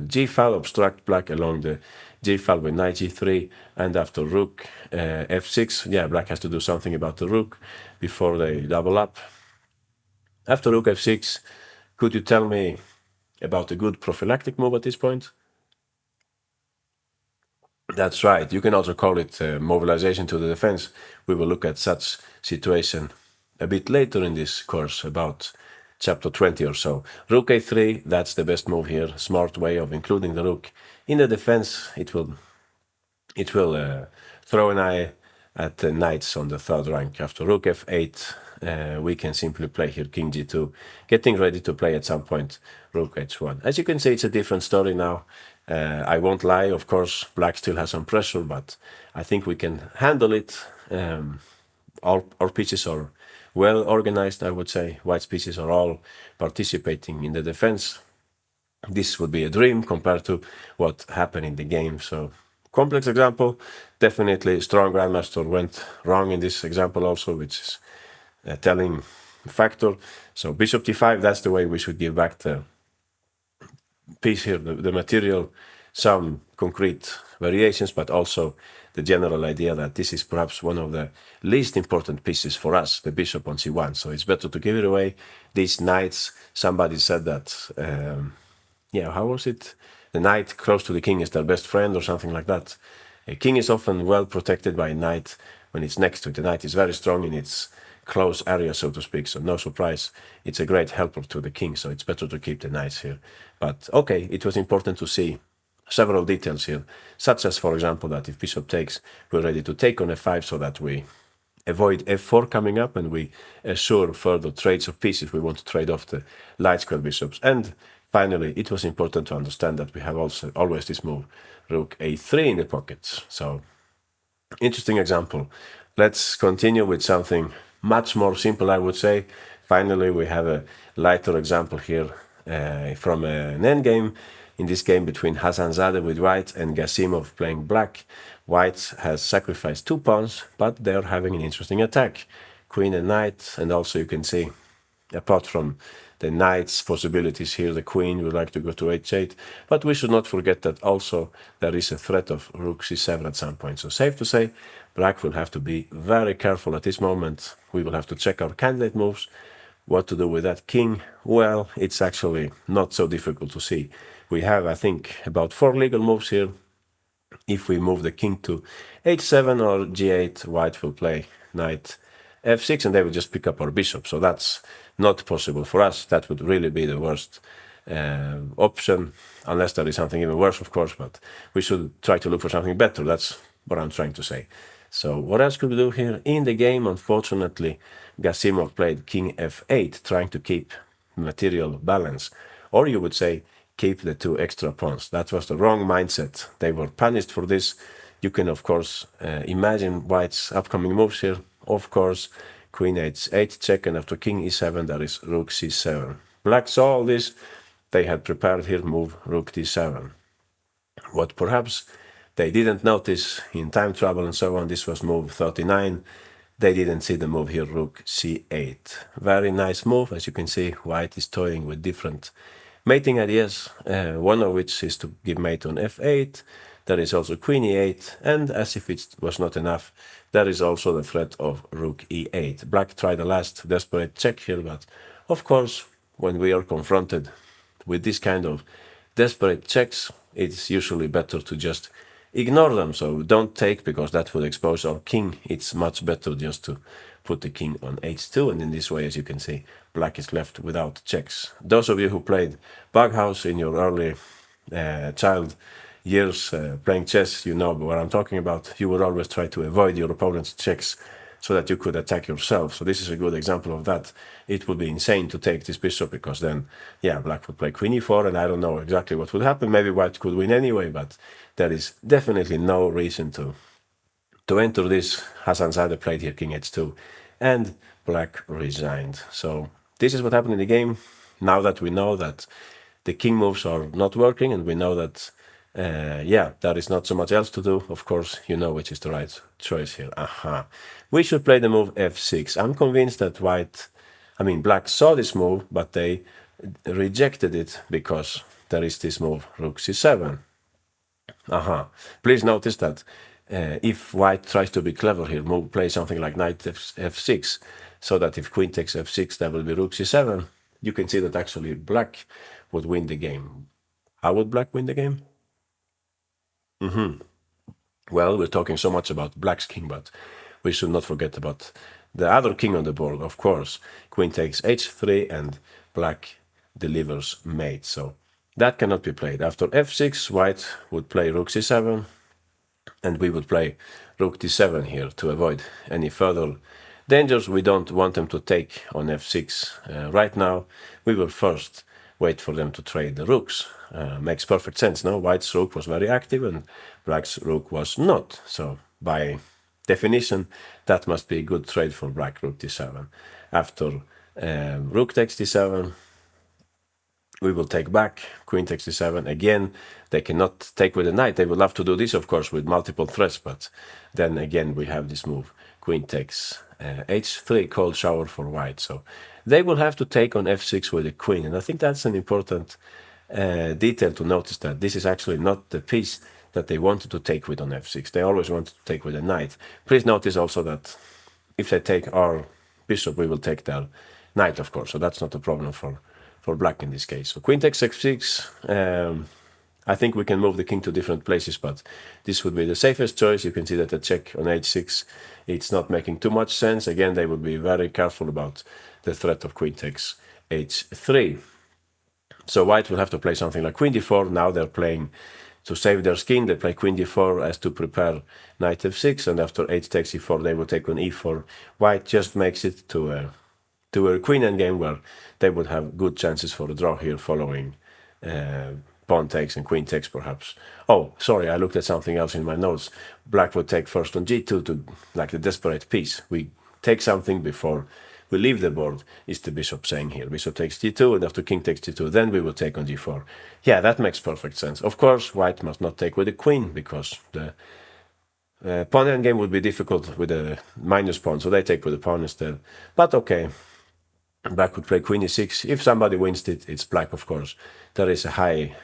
g-file, obstruct black along the g-file with knight g3, and after rook f6, yeah, black has to do something about the rook before they double up. After rook f6, could you tell me about a good prophylactic move at this point? That's right. You can also call it mobilization to the defense. We will look at such situation a bit later in this course, about chapter 20 or so. Rook a3, that's the best move here. Smart way of including the rook in the defense. It will throw an eye at the knights on the third rank. After rook f8, we can simply play here king g2, getting ready to play at some point rook h1. As you can see, it's a different story now. I won't lie, of course, black still has some pressure, but I think we can handle it. Our pieces are well organized, I would say. White's pieces are all participating in the defense. This would be a dream compared to what happened in the game. So, complex example. Definitely strong grandmaster went wrong in this example also, which is a telling factor. So bishop d5, that's the way we should give back the piece here, the material, some concrete variations, but also the general idea that this is perhaps one of the least important pieces for us, the bishop on c1. So it's better to give it away. These knights, somebody said that, yeah, how was it? The knight close to the king is their best friend or something like that. A king is often well protected by a knight when it's next to it. The knight is very strong in its close area, so to speak, so no surprise. It's a great helper to the king, so it's better to keep the knights here. But okay, it was important to see several details here, such as, for example, that if bishop takes, we're ready to take on f5 so that we avoid f4 coming up and we assure further trades of pieces. We want to trade off the light square bishops. And finally, it was important to understand that we have also always this move, rook a3 in the pockets. So, interesting example. Let's continue with something much more simple, I would say. Finally, we have a lighter example here from an endgame. In this game between Hasanzadeh with white and Gasimov playing black, white has sacrificed 2 pawns, but they're having an interesting attack. Queen and knight, and also you can see, apart from the knight's possibilities here, the queen would like to go to h8, but we should not forget that also there is a threat of rook c7 at some point. So safe to say, black will have to be very careful at this moment. We will have to check our candidate moves. What to do with that king? Well, it's actually not so difficult to see. We have, I think, about 4 legal moves here. If we move the king to h7 or g8, white will play knight f6 and they will just pick up our bishop. So that's not possible for us. That would really be the worst option, unless there is something even worse, of course, but we should try to look for something better. That's what I'm trying to say. So what else could we do here? In the game, unfortunately, Gasimov played king f8, trying to keep material balance. Or you would say, keep the 2 extra pawns. That was the wrong mindset. They were punished for this. You can, of course, imagine white's upcoming moves here. Of course, queen h8 check, and after king e7, there is rook c7. Black saw all this. They had prepared here move rook d7. What perhaps they didn't notice in time travel and so on, this was move 39. They didn't see the move here, rook c8. Very nice move. As you can see, white is toying with different mating ideas, one of which is to give mate on f8. There is also queen e8, and as if it was not enough, there is also the threat of rook e8. Black tried a last desperate check here, but of course, when we are confronted with this kind of desperate checks, it's usually better to just ignore them. So don't take, because that would expose our king. It's much better just to put the king on h2, and in this way, as you can see, black is left without checks. Those of you who played Bughouse in your early child years playing chess, you know what I'm talking about. You would always try to avoid your opponent's checks so that you could attack yourself. So this is a good example of that. It would be insane to take this bishop, because then, yeah, black would play queen e4, and I don't know exactly what would happen. Maybe white could win anyway, but there is definitely no reason to enter this. Hassanzadeh played here king h2, and black resigned. So this is what happened in the game. Now that we know that the king moves are not working, and we know that yeah, there is not so much else to do. Of course, you know which is the right choice here. We should play the move f6. I'm convinced that black saw this move, but they rejected it because there is this move, rook c7. Please notice that if white tries to be clever here, play something like knight f6, so that if queen takes f6, there will be rook c7. You can see that actually black would win the game. How would black win the game? Well, we're talking so much about black's king, but we should not forget about the other king on the board, of course. Queen takes h3, and black delivers mate. So that cannot be played. After f6, white would play rook c7, and we would play rook d7 here to avoid any further dangers. We don't want them to take on f6 right now. We will first wait for them to trade the rooks. Makes perfect sense, no? White's rook was very active and black's rook was not. So by definition, that must be a good trade for black, rook d7. After rook takes d7, we will take back, queen takes d7. Again, they cannot take with a knight. They would love to do this, of course, with multiple threats, but then again, we have this move. Queen takes h3, cold shower for white. So they will have to take on f6 with the queen. And I think that's an important detail to notice, that this is actually not the piece that they wanted to take with on f6. They always wanted to take with a knight. Please notice also that if they take our bishop, we will take their knight, of course. So that's not a problem for black in this case. So queen takes f6. I think we can move the king to different places, but this would be the safest choice. You can see that the check on h6, it's not making too much sense. Again, they would be very careful about the threat of queen takes h3. So white will have to play something like queen d4. Now they're playing to save their skin. They play queen d4 as to prepare knight f6, and after h takes e4, they will take on e4. White just makes it to a queen endgame where they would have good chances for a draw here following pawn takes and queen takes perhaps. Oh, sorry, I looked at something else in my notes. Black would take first on g2 to like the desperate piece. We take something before we leave the board, is the bishop saying here. Bishop takes g2, and after king takes g2, then we will take on g4. Yeah, that makes perfect sense. Of course, white must not take with the queen, because the pawn endgame would be difficult with a minus pawn, so they take with the pawn instead. But okay. Black would play queen e6. If somebody wins it, it's black, of course. There is a high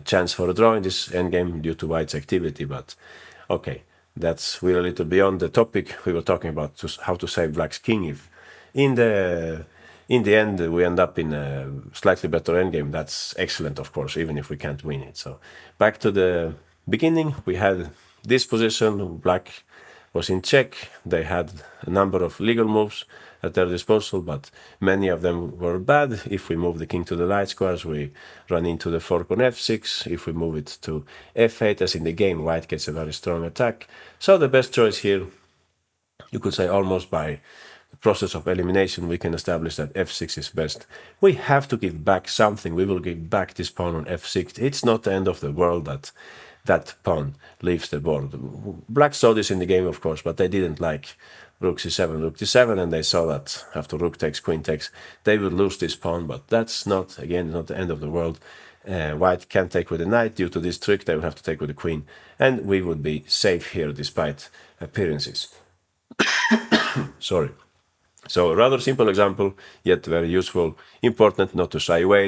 chance for a draw in this endgame due to white's activity, but okay, we're a little beyond the topic. We were talking about how to save black's king. If in the end we end up in a slightly better endgame, that's excellent, of course, even if we can't win it. So back to the beginning, we had this position. Black was in check. They had a number of legal moves at their disposal, but many of them were bad. If we move the king to the light squares, we run into the fork on f6. If we move it to f8, as in the game, white gets a very strong attack. So the best choice here, you could say almost by the process of elimination, we can establish that f6 is best. We have to give back something. We will give back this pawn on f6. It's not the end of the world that that pawn leaves the board. Black saw this in the game, of course, but they didn't like rook c7, rook d7, and they saw that after rook takes, queen takes, they would lose this pawn, but that's not, again, not the end of the world. White can't take with the knight. Due to this trick, they would have to take with the queen, and we would be safe here despite appearances. Sorry. So a rather simple example, yet very useful. Important not to shy away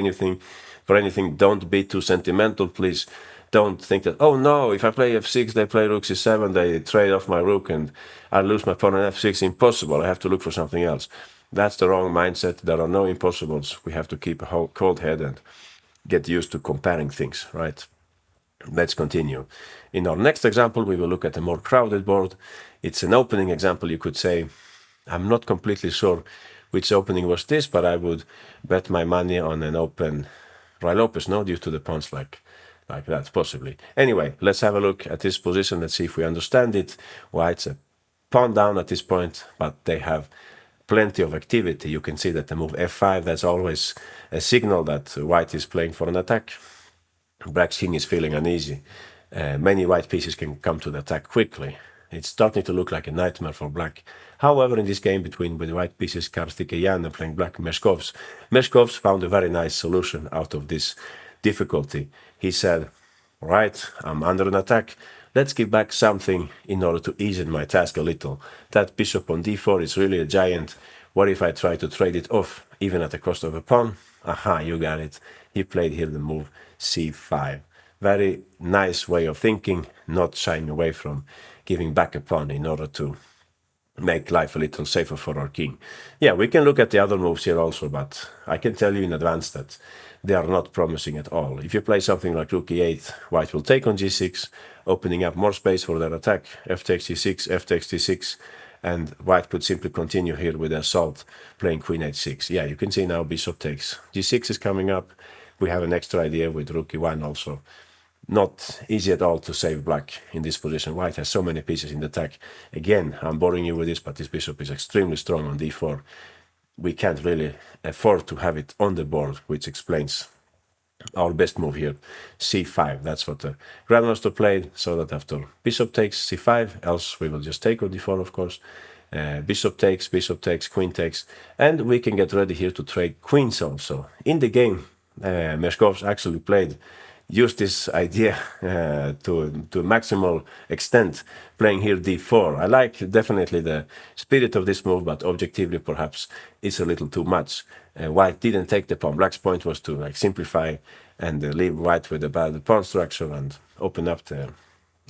for anything. Don't be too sentimental, please. Don't think that, oh no, if I play f6, they play rook c7, they trade off my rook and I lose my pawn on f6. Impossible, I have to look for something else. That's the wrong mindset. There are no impossibles. We have to keep a cold head and get used to comparing things, right? Let's continue. In our next example, we will look at a more crowded board. It's an opening example, you could say. I'm not completely sure which opening was this, but I would bet my money on an open Ruy Lopez, no, due to the pawns like that, possibly. Anyway, let's have a look at this position. Let's see if we understand it. White's a pawn down at this point, but they have plenty of activity. You can see that the move f5, that's always a signal that white is playing for an attack. Black's king is feeling uneasy. Many white pieces can come to the attack quickly. It's starting to look like a nightmare for black. However, in this game between the white pieces, Karthikeyan and playing black, Meshkovs found a very nice solution out of this difficulty. He said, right, I'm under an attack. Let's give back something in order to ease my task a little. That bishop on d4 is really a giant. What if I try to trade it off, even at the cost of a pawn? Aha, you got it. He played here the move c5. Very nice way of thinking, not shying away from giving back a pawn in order to make life a little safer for our king. Yeah, we can look at the other moves here also, but I can tell you in advance that they are not promising at all. If you play something like rook e8, white will take on g6, opening up more space for their attack. F takes g6, f takes d6, and white could simply continue here with assault, playing queen h6. Yeah, you can see now bishop takes. g6 is coming up. We have an extra idea with rook e1 also. Not easy at all to save black in this position. White has so many pieces in the attack. Again, I'm boring you with this, but this bishop is extremely strong on d4. We can't really afford to have it on the board, which explains our best move here, c5. That's what the grandmaster played, so that after bishop takes c5, else we will just take on d4, of course. Bishop takes, queen takes, and we can get ready here to trade queens also. In the game, Meshkovs actually used this idea to maximal extent, playing here d4. I like definitely the spirit of this move, but objectively perhaps it's a little too much. White didn't take the pawn. Black's point was to simplify and leave white with a bad pawn structure and open up the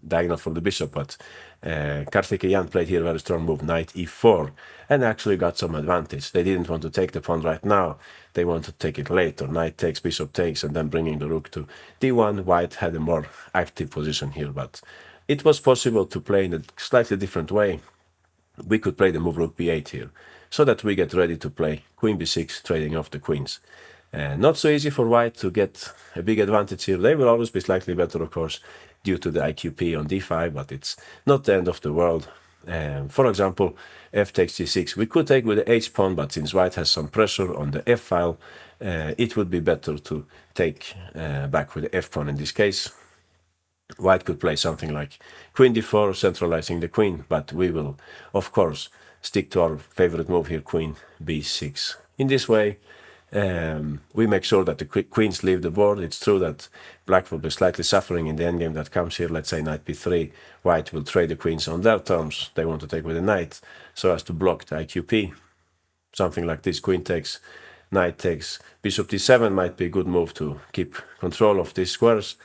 diagonal for the bishop, but Karthikeyan played here a very strong move, knight e4, and actually got some advantage. They didn't want to take the pawn right now, they want to take it later. Knight takes, bishop takes, and then bringing the rook to d1. White had a more active position here, but it was possible to play in a slightly different way. We could play the move rook b8 here, so that we get ready to play queen b6, trading off the queens. Not so easy for white to get a big advantage here. They will always be slightly better, of course, due to the IQP on d5, but it's not the end of the world. For example, f takes g6. We could take with the h-pawn, but since white has some pressure on the f-file, it would be better to take back with the f-pawn in this case. White could play something like queen d4, centralizing the queen, but we will, of course, stick to our favorite move here, queen b6. In this way, we make sure that the queens leave the board. It's true that black will be slightly suffering in the endgame that comes here. Let's say knight b3. White will trade the queens on their terms. They want to take with the knight so as to block the IQP. Something like this, queen takes, knight takes, bishop d7 might be a good move to keep control of these squares.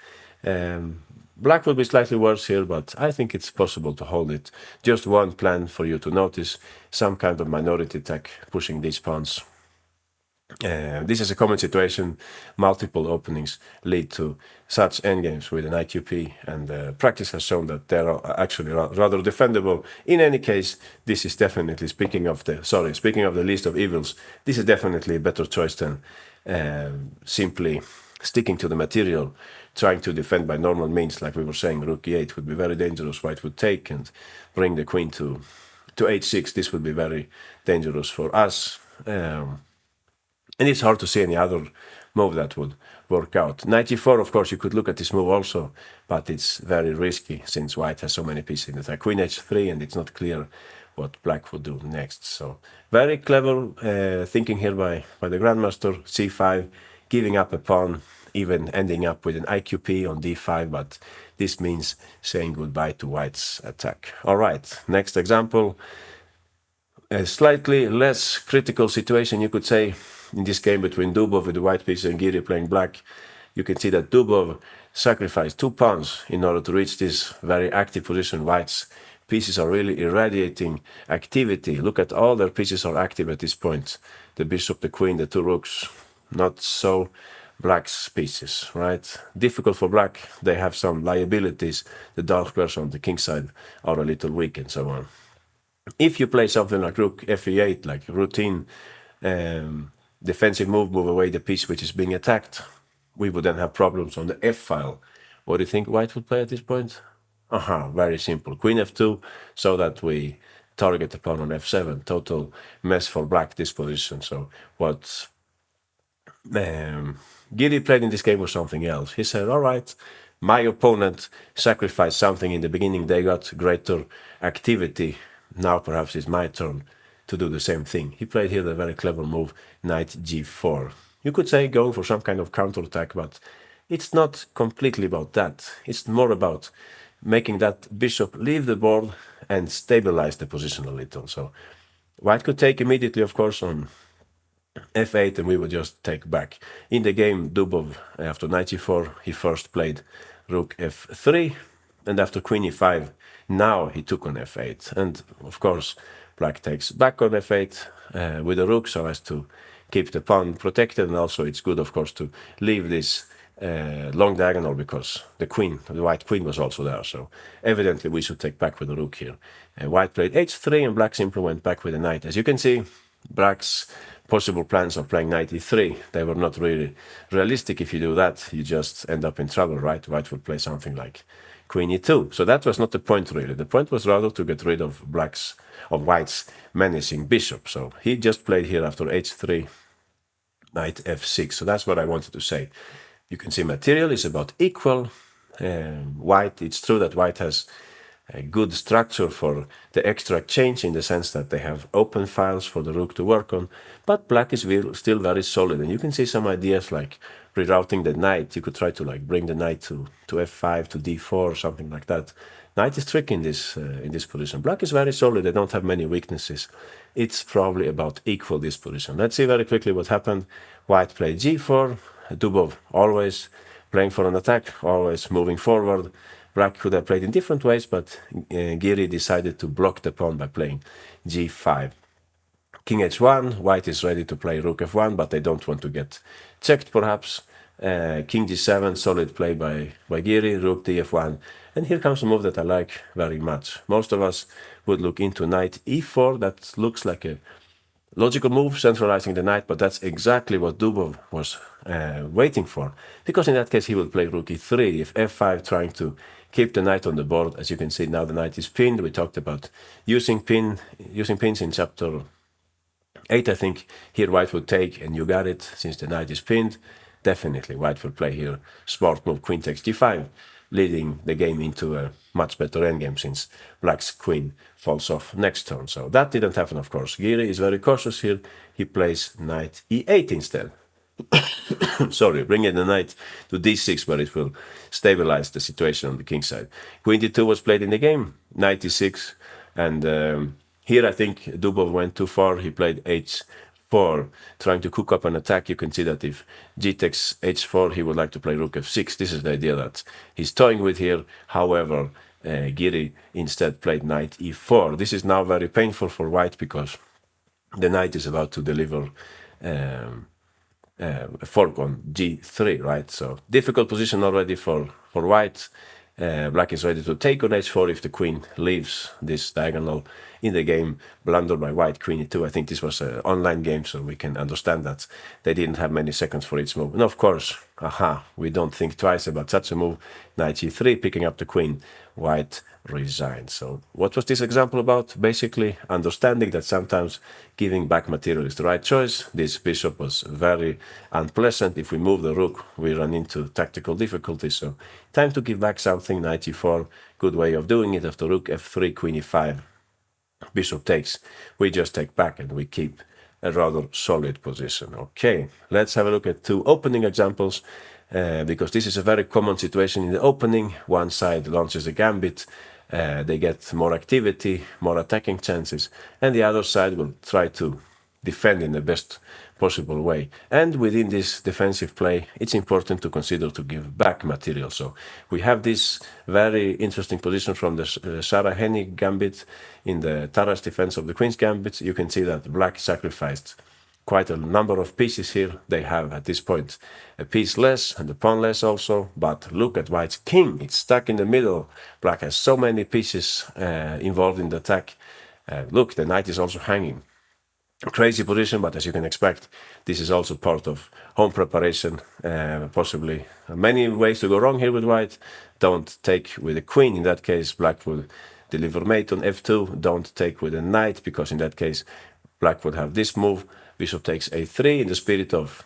Black will be slightly worse here, but I think it's possible to hold it. Just one plan for you to notice, some kind of minority attack pushing these pawns. This is a common situation. Multiple openings lead to such endgames with an IQP, and practice has shown that they are actually rather defendable. In any case, this is definitely, speaking of the list of evils, this is definitely a better choice than simply sticking to the material, trying to defend by normal means. Like we were saying, rook e8 would be very dangerous. White would take and bring the queen to h6. This would be very dangerous for us. And it's hard to see any other move that would work out. Knight e4, of course, you could look at this move also, but it's very risky since white has so many pieces in attack. Queen h3, and it's not clear what black would do next. So very clever thinking here by the grandmaster. c5, giving up a pawn, even ending up with an IQP on d5, but this means saying goodbye to white's attack. All right, next example. A slightly less critical situation, you could say, in this game between Dubov with the white piece and Giri playing black. You can see that Dubov sacrificed 2 pawns in order to reach this very active position. White's pieces are really irradiating activity. Look at all their pieces are active at this point. The bishop, the queen, the 2 rooks. Not so black's pieces, right? Difficult for black. They have some liabilities. The dark squares on the king side are a little weak and so on. If you play something like rook fe8, like routine defensive move away the piece which is being attacked, we would then have problems on the f file. What do you think white would play at this point? Very simple. Queen f2, so that we target the pawn on f7. Total mess for black, this position. So what Giri played in this game was something else. He said, all right, my opponent sacrificed something in the beginning. They got greater activity. Now perhaps it's my turn to do the same thing. He played here the very clever move, knight g4. You could say going for some kind of counterattack, but it's not completely about that. It's more about making that bishop leave the board and stabilize the position a little. So white could take immediately, of course, on f8, and we would just take back. In the game, Dubov, after knight e4, he first played rook f3, and after queen e5, now he took on f8. And of course, black takes back on f8 with a rook so as to keep the pawn protected, and also it's good, of course, to leave this long diagonal because the white queen was also there. So evidently we should take back with the rook here. White played h3 and black simply went back with the knight. As you can see, black's possible plans of playing knight e3, they were not really realistic. If you do that, you just end up in trouble, right? White would play something like queen e2. So that was not the point really. The point was rather to get rid of white's menacing bishop. So he just played here after h3, knight f6. So that's what I wanted to say. You can see material is about equal. White, it's true that white has a good structure for the extra exchange in the sense that they have open files for the rook to work on, but black is still very solid. And you can see some ideas like rerouting the knight. You could try to like bring the knight to f5, to d4, something like that. Knight is tricky in this position. Black is very solid. They don't have many weaknesses. It's probably about equal this position. Let's see very quickly what happened. White played g4. Dubov always playing for an attack, always moving forward. Black could have played in different ways, but Giri decided to block the pawn by playing g5. King h1, white is ready to play rook f1, but they don't want to get checked perhaps. King g7, solid play by Giri, rook df1. And here comes a move that I like very much. Most of us would look into knight e4. That looks like a logical move, centralizing the knight, but that's exactly what Dubov was waiting for. Because in that case, he will play rook e3, if f5, trying to keep the knight on the board. As you can see, now the knight is pinned. We talked about using pins in chapter 8, I think. Here white would take, and you got it, since the knight is pinned. Definitely, white will play here smart move, queen takes g5, leading the game into a much better endgame since black's queen falls off next turn. So that didn't happen, of course. Giri is very cautious here. He plays knight e8 instead. Sorry, bringing the knight to d6, where it will stabilize the situation on the king side. Queen d2 was played in the game, knight e6, and here I think Dubov went too far. He played h4, trying to cook up an attack. You can see that if g takes h4, he would like to play rook f6. This is the idea that he's toying with here. However, Giri instead played knight e4. This is now very painful for white because the knight is about to deliver a fork on g3, right? So difficult position already for white. Black is ready to take on h4 if the queen leaves this diagonal in the game. Blunder by white, queen e2. I think this was an online game, so we can understand that they didn't have many seconds for each move. And of course, Aha, we don't think twice about such a move. Knight g3, picking up the queen. White resigns. So what was this example about? Basically, understanding that sometimes giving back material is the right choice. This bishop was very unpleasant. If we move the rook, we run into tactical difficulties. So time to give back something. Knight g4, good way of doing it. After rook f3, queen e5, bishop takes. We just take back and we keep a rather solid position. Okay, let's have a look at two opening examples, because this is a very common situation in the opening. One side launches a gambit, they get more activity, more attacking chances, and the other side will try to defend in the best possible way. And within this defensive play, it's important to consider to give back material. So we have this very interesting position from the Sarah Hennig gambit in the Taras defense of the Queen's gambit. You can see that black sacrificed quite a number of pieces here. They have at this point a piece less and a pawn less also, but look at white's king. It's stuck in the middle. Black has so many pieces involved in the attack. Look, the knight is also hanging. Crazy position, but as you can expect, this is also part of home preparation. Possibly many ways to go wrong here with white. Don't take with the queen. In that case, black will deliver mate on f2. Don't take with a knight, because in that case, black would have this move. Bishop takes a3 in the spirit of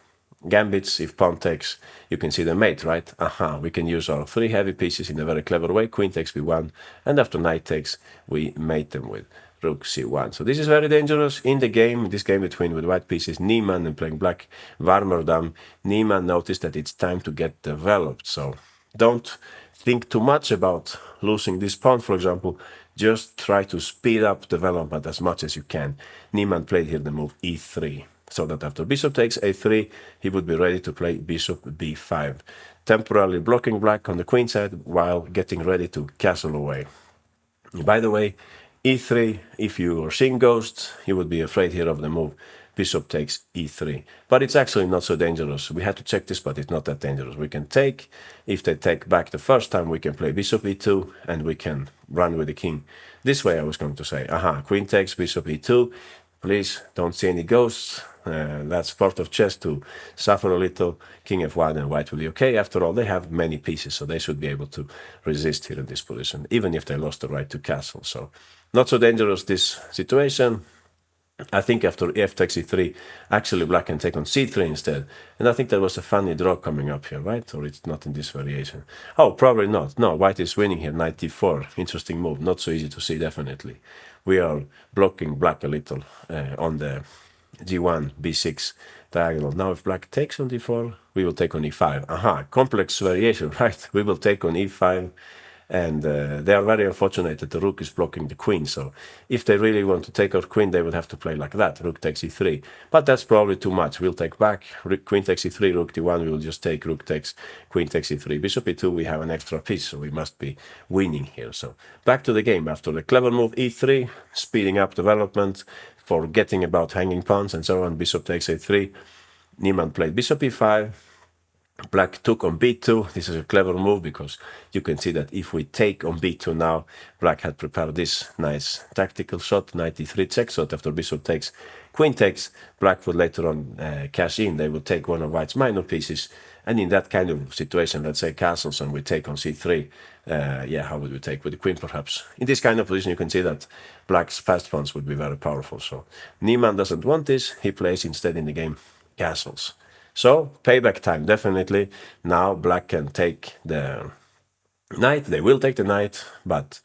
gambits. If pawn takes, you can see the mate, right? Aha, we can use our three heavy pieces in a very clever way. Queen takes b1, and after knight takes, we mate them with rook c1. So this is very dangerous in the game, this game between with white pieces Niemann and playing black Warmerdam. Niemann noticed that it's time to get developed. So don't think too much about losing this pawn, for example. Just try to speed up development as much as you can. Niemann played here the move e3, so that after bishop takes a3, he would be ready to play bishop b5, temporarily blocking black on the queen side while getting ready to castle away. By the way, e3, if you are seeing ghosts, you would be afraid here of the move. Bishop takes e3. But it's actually not so dangerous. We had to check this, but it's not that dangerous. We can take, if they take back the first time, we can play bishop e2, and we can run with the king. This way I was going to say, aha, queen takes, bishop e2. Please don't see any ghosts. That's part of chess to suffer a little. King f1 and white will be okay. After all, they have many pieces, so they should be able to resist here in this position, even if they lost the right to castle. So not so dangerous, this situation. I think after f takes e3, actually black can take on c3 instead. And I think there was a funny draw coming up here, right? Or it's not in this variation. Oh, probably not. No, white is winning here, knight d4. Interesting move. Not so easy to see, definitely. We are blocking black a little on the g1, b6 diagonal. Now if black takes on d4, we will take on e5. Aha, complex variation, right? We will take on e5. And they are very unfortunate that the rook is blocking the queen. So if they really want to take our queen, they would have to play like that. Rook takes e3. But that's probably too much. We'll take back. Queen takes e3, rook d1. We will just take rook takes, queen takes e3. Bishop e2, we have an extra piece, so we must be winning here. So back to the game. After the clever move e3, speeding up development, forgetting about hanging pawns and so on. Bishop takes a3. Niemann played bishop e5. Black took on b2. This is a clever move because you can see that if we take on b2 now, black had prepared this nice tactical shot, knight e3 check. So after bishop takes, queen takes, black would later on cash in. They would take one of white's minor pieces. And in that kind of situation, let's say castles and we take on c3, yeah, how would we take with the queen perhaps? In this kind of position, you can see that black's fast pawns would be very powerful. So Niemann doesn't want this. He plays instead in the game castles. So payback time, definitely. Now black can take the knight. They will take the knight, but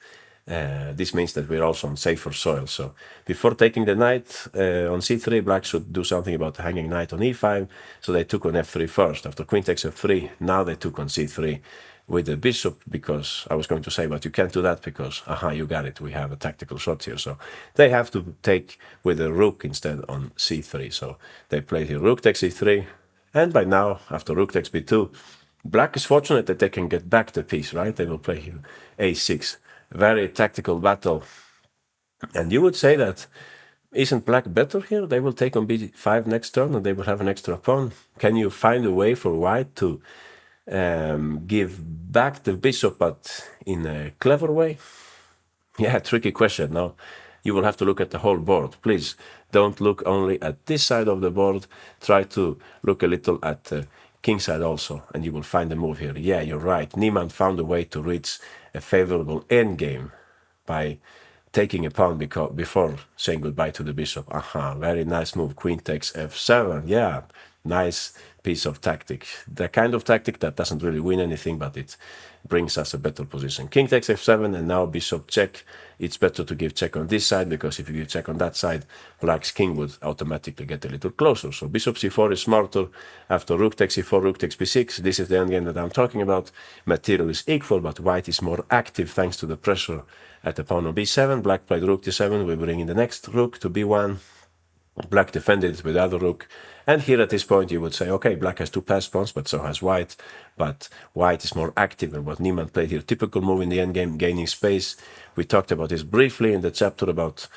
this means that we're also on safer soil. So before taking the knight on c3, black should do something about the hanging knight on e5. So they took on f3 first. After queen takes f3, now they took on c3 with the bishop, because I was going to say, but you can't do that because, aha, you got it. We have a tactical shot here. So they have to take with the rook instead on c3. So they played here rook takes e3. And by now, after rook takes b2, black is fortunate that they can get back the piece, right? They will play here a6. Very tactical battle. And you would say that, isn't black better here? They will take on b5 next turn and they will have an extra pawn. Can you find a way for white to give back the bishop, but in a clever way? Yeah, tricky question. Now, you will have to look at the whole board. Please don't look only at this side of the board. Try to look a little at the kingside also, and you will find the move here. Yeah, you're right. Niemann found a way to reach a favorable endgame by taking a pawn before saying goodbye to the bishop. Aha, very nice move. Queen takes f7. Yeah, nice piece of tactic. The kind of tactic that doesn't really win anything, but it brings us a better position. King takes f7, and now bishop check. It's better to give check on this side, because if you give check on that side, black's king would automatically get a little closer. So bishop c4 is smarter. After rook takes e4, rook takes b6. This is the endgame that I'm talking about. Material is equal, but white is more active thanks to the pressure at the pawn on b7. Black played rook d7. We bring in the next rook to b1. Black defended with the other rook. And here at this point you would say, okay, black has two passed pawns, but so has white. But white is more active, and what Niemann played here, typical move in the endgame, gaining space. We talked about this briefly in the chapter about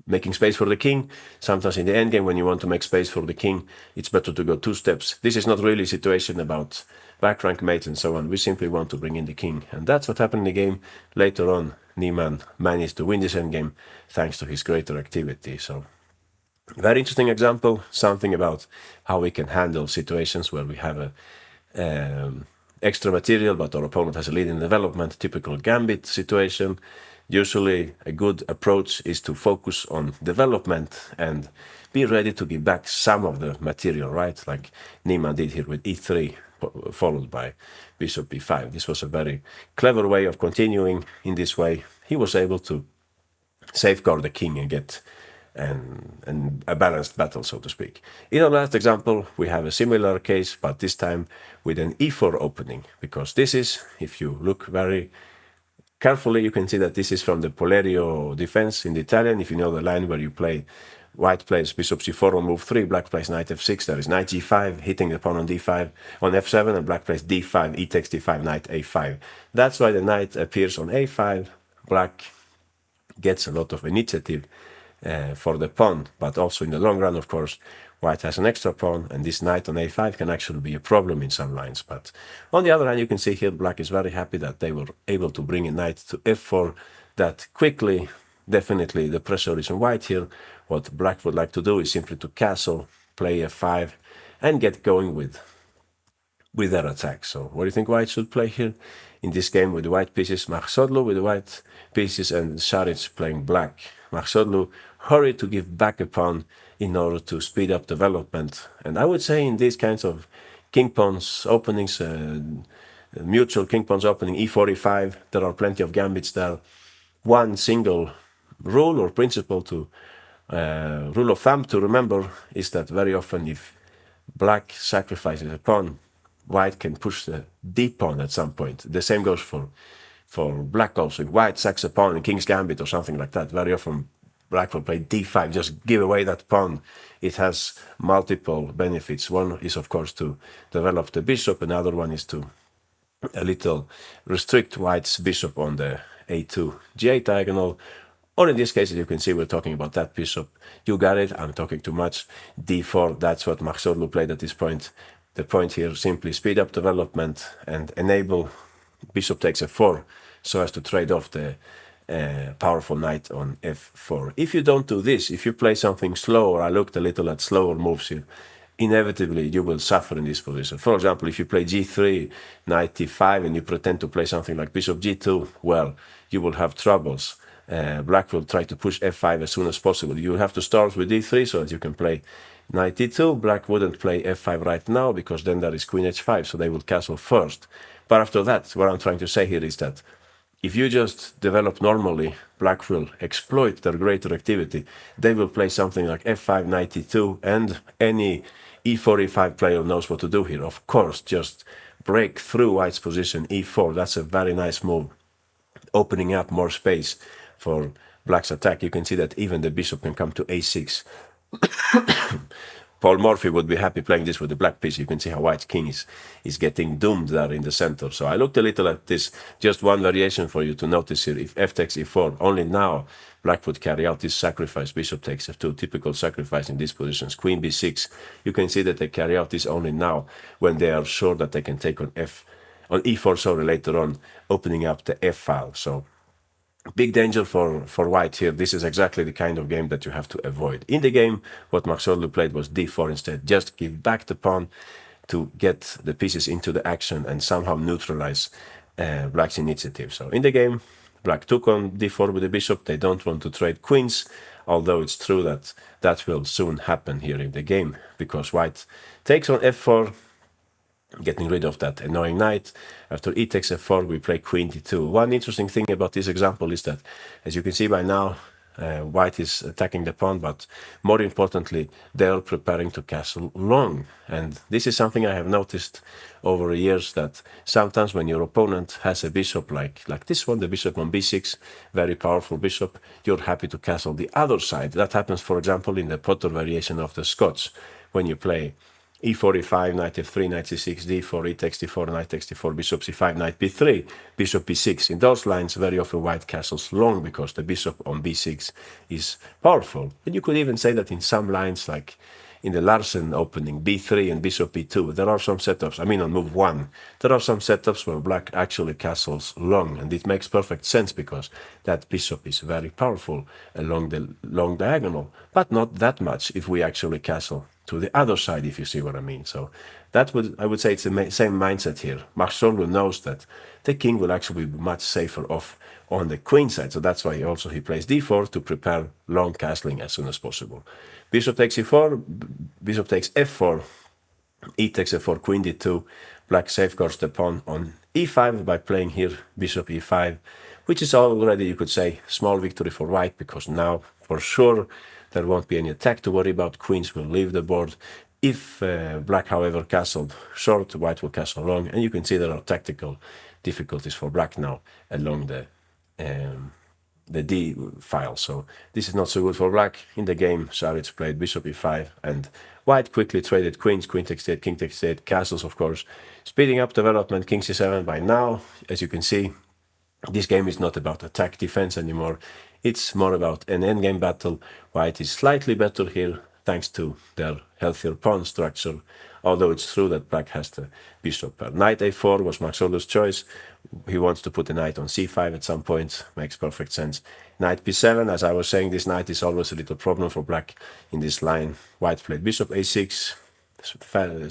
making space for the king. Sometimes in the endgame, when you want to make space for the king, it's better to go 2 steps. This is not really a situation about back rank mates and so on. We simply want to bring in the king. And that's what happened in the game. Later on, Niemann managed to win this endgame thanks to his greater activity. So, very interesting example, something about how we can handle situations where we have a extra material, but our opponent has a lead in development, typical gambit situation. Usually a good approach is to focus on development and be ready to give back some of the material, right? Like Niemann did here with e3, followed by bishop b5. This was a very clever way of continuing. In this way, he was able to safeguard the king and get a balanced battle, so to speak. In our last example, we have a similar case, but this time with an e4 opening, because this is, if you look very carefully, you can see that this is from the Polerio defense in the Italian. If you know the line where you play, white plays bishop c4 on move 3, black plays knight f6, there is knight g5, hitting the pawn on d5, on f7, and black plays d5, e takes d5, knight a5. That's why the knight appears on a5. Black gets a lot of initiative for the pawn, but also in the long run, of course, white has an extra pawn, and this knight on a5 can actually be a problem in some lines. But on the other hand, you can see here black is very happy that they were able to bring a knight to f4 that quickly. Definitely the pressure is on white here. What black would like to do is simply to castle, play f5, and get going with their attack. So what do you think white should play here? In this game with the white pieces, Makhzodlu with the white pieces and Šarić playing black. Makhzodlu hurried to give back a pawn in order to speed up development. And I would say in these kinds of king pawns openings, mutual king pawns opening, e4, e5, there are plenty of gambits there. One single rule or principle to rule of thumb to remember is that very often if black sacrifices a pawn, white can push the d pawn at some point. The same goes for black also. If white sacks a pawn in king's gambit or something like that, very often black will play d5, just give away that pawn. It has multiple benefits. One is, of course, to develop the bishop. Another one is to a little restrict white's bishop on the a2 g8 diagonal. Or in this case, as you can see, we're talking about that bishop. You got it, I'm talking too much. d4, that's what Makhzodlu played at this point. The point here, simply speed up development and enable bishop takes f4 so as to trade off the powerful knight on f4. If you don't do this, if you play something slower, I looked a little at slower moves here, inevitably you will suffer in this position. For example, if you play g3, knight d5, and you pretend to play something like bishop g2, well, you will have troubles. Black will try to push f5 as soon as possible. You have to start with d3 so that you can play knight d2. Black wouldn't play f5 right now because then there is queen h5, so they will castle first. But after that, what I'm trying to say here is that if you just develop normally, black will exploit their greater activity. They will play something like f5, knight d2, and any e4, e5 player knows what to do here. Of course, just break through white's position, e4. That's a very nice move, opening up more space for black's attack. You can see that even the bishop can come to a6. Paul Morphy would be happy playing this with the black piece. You can see how white's king is getting doomed there in the center. So I looked a little at this, just one variation for you to notice here. If f takes e4, only now black would carry out this sacrifice. Bishop takes f2, typical sacrifice in these positions. Queen b6, you can see that they carry out this only now when they are sure that they can take on e4, sorry, later on, opening up the f file. So Big danger for white here. This is exactly the kind of game that you have to avoid. In the game, what Magsoglu played was d4 instead. Just give back the pawn to get the pieces into the action and somehow neutralize black's initiative. So in the game, black took on d4 with the bishop. They don't want to trade queens, although it's true that that will soon happen here in the game, because white takes on f4, getting rid of that annoying knight. After e takes f4, we play queen d2. One interesting thing about this example is that, as you can see by now, white is attacking the pawn, but more importantly, they are preparing to castle long. And this is something I have noticed over the years, that sometimes when your opponent has a bishop like this one, the bishop on b6, very powerful bishop, you're happy to castle the other side. That happens, for example, in the Potter variation of the Scots, when you play e4, e5, knight f3, knight c6, d4, e takes d4, knight takes d4, bishop c5, knight b3, bishop b6. In those lines, very often white castles long because the bishop on b6 is powerful. And you could even say that in some lines, like in the Larsen opening, b3 and bishop b2, there are some setups, I mean on move 1, there are some setups where black actually castles long, and it makes perfect sense because that bishop is very powerful along the long diagonal, but not that much if we actually castle to the other side, if you see what I mean. So that I would say it's the same mindset here. Magsoglu knows that the king will actually be much safer off on the queen side, so that's why he plays d4 to prepare long castling as soon as possible. Bishop takes e4, bishop takes f4, e takes f4, queen d2. Black safeguards the pawn on e5 by playing here bishop e5, which is already, you could say, small victory for white, because now for sure there won't be any attack to worry about. Queens will leave the board. If black, however, castled short, white will castle long, and you can see there are tactical difficulties for black now along the d file. So this is not so good for black. In the game, Šarić played bishop e5, and white quickly traded queens, queen takes d8, king takes d8, castles, of course, speeding up development, king c7. By now, as you can see, this game is not about attack defense anymore. It's more about an endgame battle. White is slightly better here, thanks to their healthier pawn structure, although it's true that black has the bishop pair. Knight a4 was Magsoglu's choice. He wants to put the knight on c5 at some point, makes perfect sense. Knight b7, as I was saying, this knight is always a little problem for black in this line. White played bishop a6,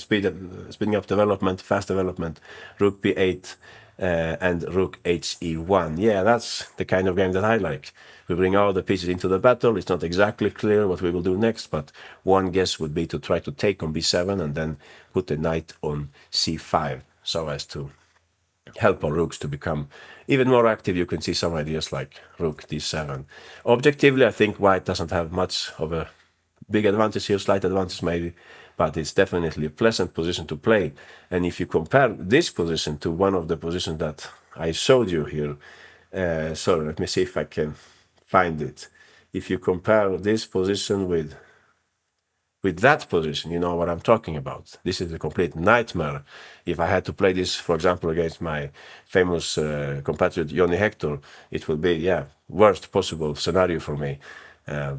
speeding up development, fast development, rook b8, and rook he1. Yeah, that's the kind of game that I like. We bring all the pieces into the battle. It's not exactly clear what we will do next, but one guess would be to try to take on b7 and then put the knight on c5, so as to help our rooks to become even more active. You can see some ideas like rook d7. Objectively, I think white doesn't have much of a big advantage here, slight advantage maybe, but it's definitely a pleasant position to play. And if you compare this position to one of the positions that I showed you here, sorry, let me see if I can find it. If you compare this position with that position, you know what I'm talking about. This is a complete nightmare. If I had to play this, for example, against my famous compatriot Joni Hector, it would be, yeah, worst possible scenario for me.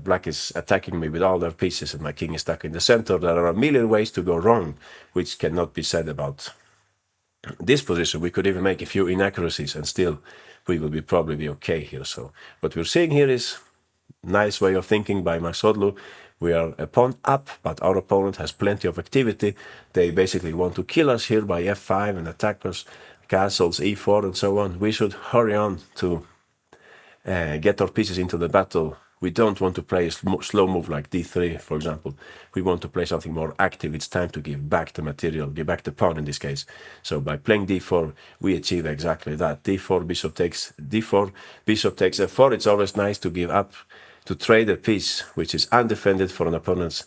Black is attacking me with all their pieces and my king is stuck in the center. There are a million ways to go wrong, which cannot be said about this position. We could even make a few inaccuracies and still we will probably be okay here. So what we're seeing here is nice way of thinking by Magsoglu. We are a pawn up, but our opponent has plenty of activity. They basically want to kill us here by f5 and attack us, castles, e4 and so on. We should hurry on to get our pieces into the battle. We don't want to play a slow move like d3, for example. We want to play something more active. It's time to give back the material, give back the pawn in this case. So by playing d4, we achieve exactly that. d4, bishop takes d4, bishop takes f4. It's always nice to give up, to trade a piece which is undefended for an opponent's...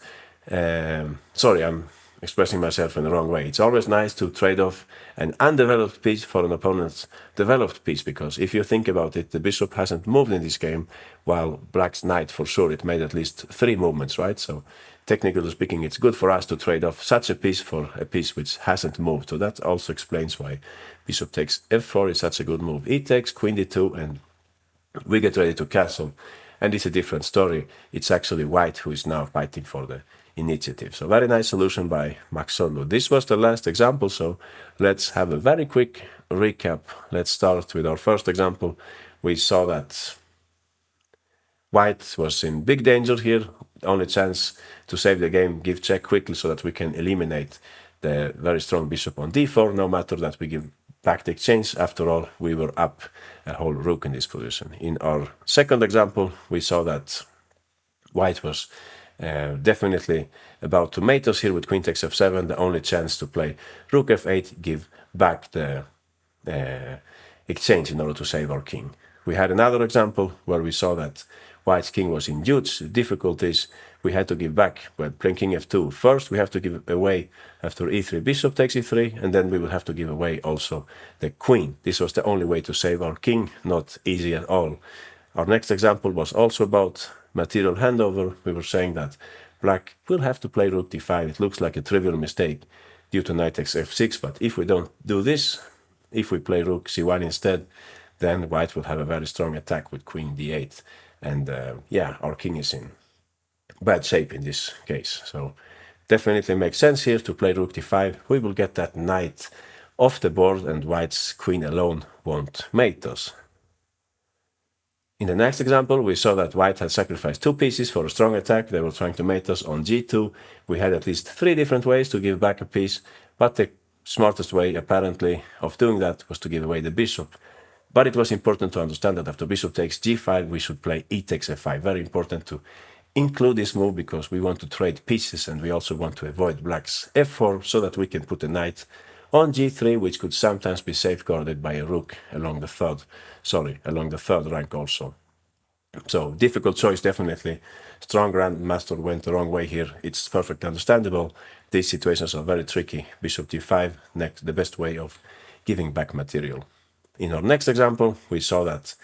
sorry, I'm expressing myself in the wrong way. It's always nice to trade off an undeveloped piece for an opponent's developed piece, because if you think about it, the bishop hasn't moved in this game, while black's knight, for sure, it made at least 3 movements, right? So technically speaking, it's good for us to trade off such a piece for a piece which hasn't moved. So that also explains why bishop takes f4 is such a good move. E takes, queen d2, and we get ready to castle. And it's a different story. It's actually white who is now fighting for the initiative. So very nice solution by Magsoglu. This was the last example, so let's have a very quick recap. Let's start with our first example. We saw that White was in big danger here. Only chance to save the game, give check quickly so that we can eliminate the very strong bishop on d4, no matter that we give back the exchange. After all, we were up a whole rook in this position. In our second example, we saw that White was definitely about to mate us here with queen takes f7. The only chance to play rook f8, give back the exchange in order to save our king. We had another example where we saw that White's king was in huge difficulties. We had to give back by playing king f2. First, we have to give away after e3, bishop takes e3, and then we will have to give away also the queen. This was the only way to save our king, not easy at all. Our next example was also about material handover. We were saying that black will have to play rook d5. It looks like a trivial mistake due to knight takes f6, but if we don't do this, if we play rook c1 instead, then white will have a very strong attack with queen d8. And yeah, our king is in bad shape in this case. So definitely makes sense here to play rook d5. We will get that knight off the board and white's queen alone won't mate us. In the next example, we saw that white had sacrificed 2 pieces for a strong attack. They were trying to mate us on g2. We had at least 3 different ways to give back a piece, but the smartest way, apparently, of doing that was to give away the bishop. But it was important to understand that after bishop takes g5, we should play e takes f5. Very important to include this move because we want to trade pieces and we also want to avoid black's f4 so that we can put a knight on g3, which could sometimes be safeguarded by a rook along the third rank also. So difficult choice, definitely. Strong grandmaster went the wrong way here. It's perfectly understandable. These situations are very tricky. Bishop d5, next, the best way of giving back material. In our next example, we saw that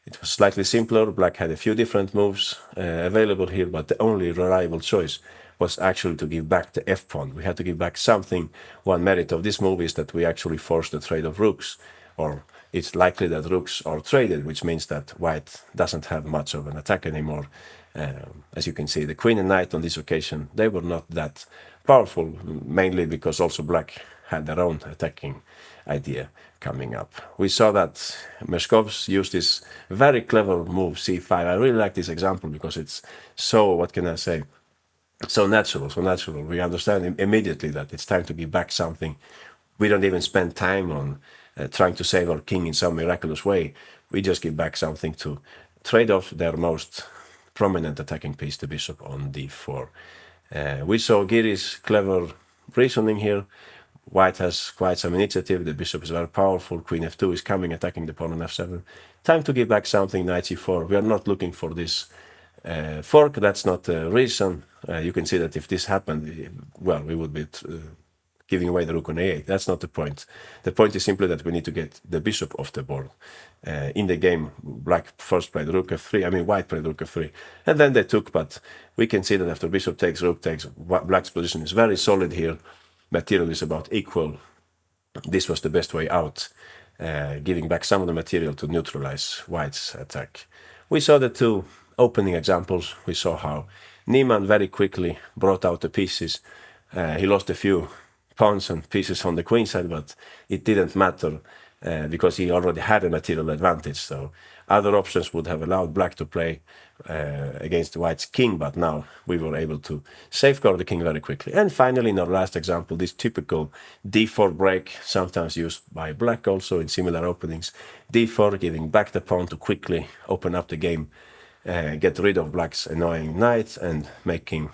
it was slightly simpler. Black had a few different moves available here, but the only reliable choice was actually to give back the f-pawn. We had to give back something. One merit of this move is that we actually forced the trade of rooks, or it's likely that rooks are traded, which means that white doesn't have much of an attack anymore. As you can see, the queen and knight on this occasion, they were not that powerful, mainly because also black had their own attacking idea coming up. We saw that Meshkovs used this very clever move c5. I really like this example because it's so, what can I say, so natural. We understand immediately that it's time to give back something. We don't even spend time on trying to save our king in some miraculous way. We just give back something to trade off their most prominent attacking piece, the bishop on d4. We saw Giri's clever reasoning here. White has quite some initiative. The bishop is very powerful. Queen f2 is coming, attacking the pawn on f7. Time to give back something, knight c4. We are not looking for this fork. That's not the reason. You can see that if this happened, well, we would be giving away the rook on a8. That's not the point. The point is simply that we need to get the bishop off the board. In the game, black first played rook f3. White played rook f3. And then they took, but we can see that after bishop takes, rook takes, black's position is very solid here. Material is about equal. This was the best way out, giving back some of the material to neutralize white's attack. We saw the 2 opening examples. We saw how Niemann very quickly brought out the pieces. He lost a few pawns and pieces on the queen side, but it didn't matter because he already had a material advantage. So other options would have allowed black to play against white's king, but now we were able to safeguard the king very quickly. And finally, in our last example, this typical d4 break, sometimes used by black also in similar openings. d4, giving back the pawn to quickly open up the game, get rid of black's annoying knight, and making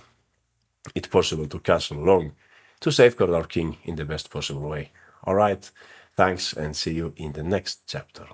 it possible to castle long to safeguard our king in the best possible way. All right, thanks, and see you in the next chapter.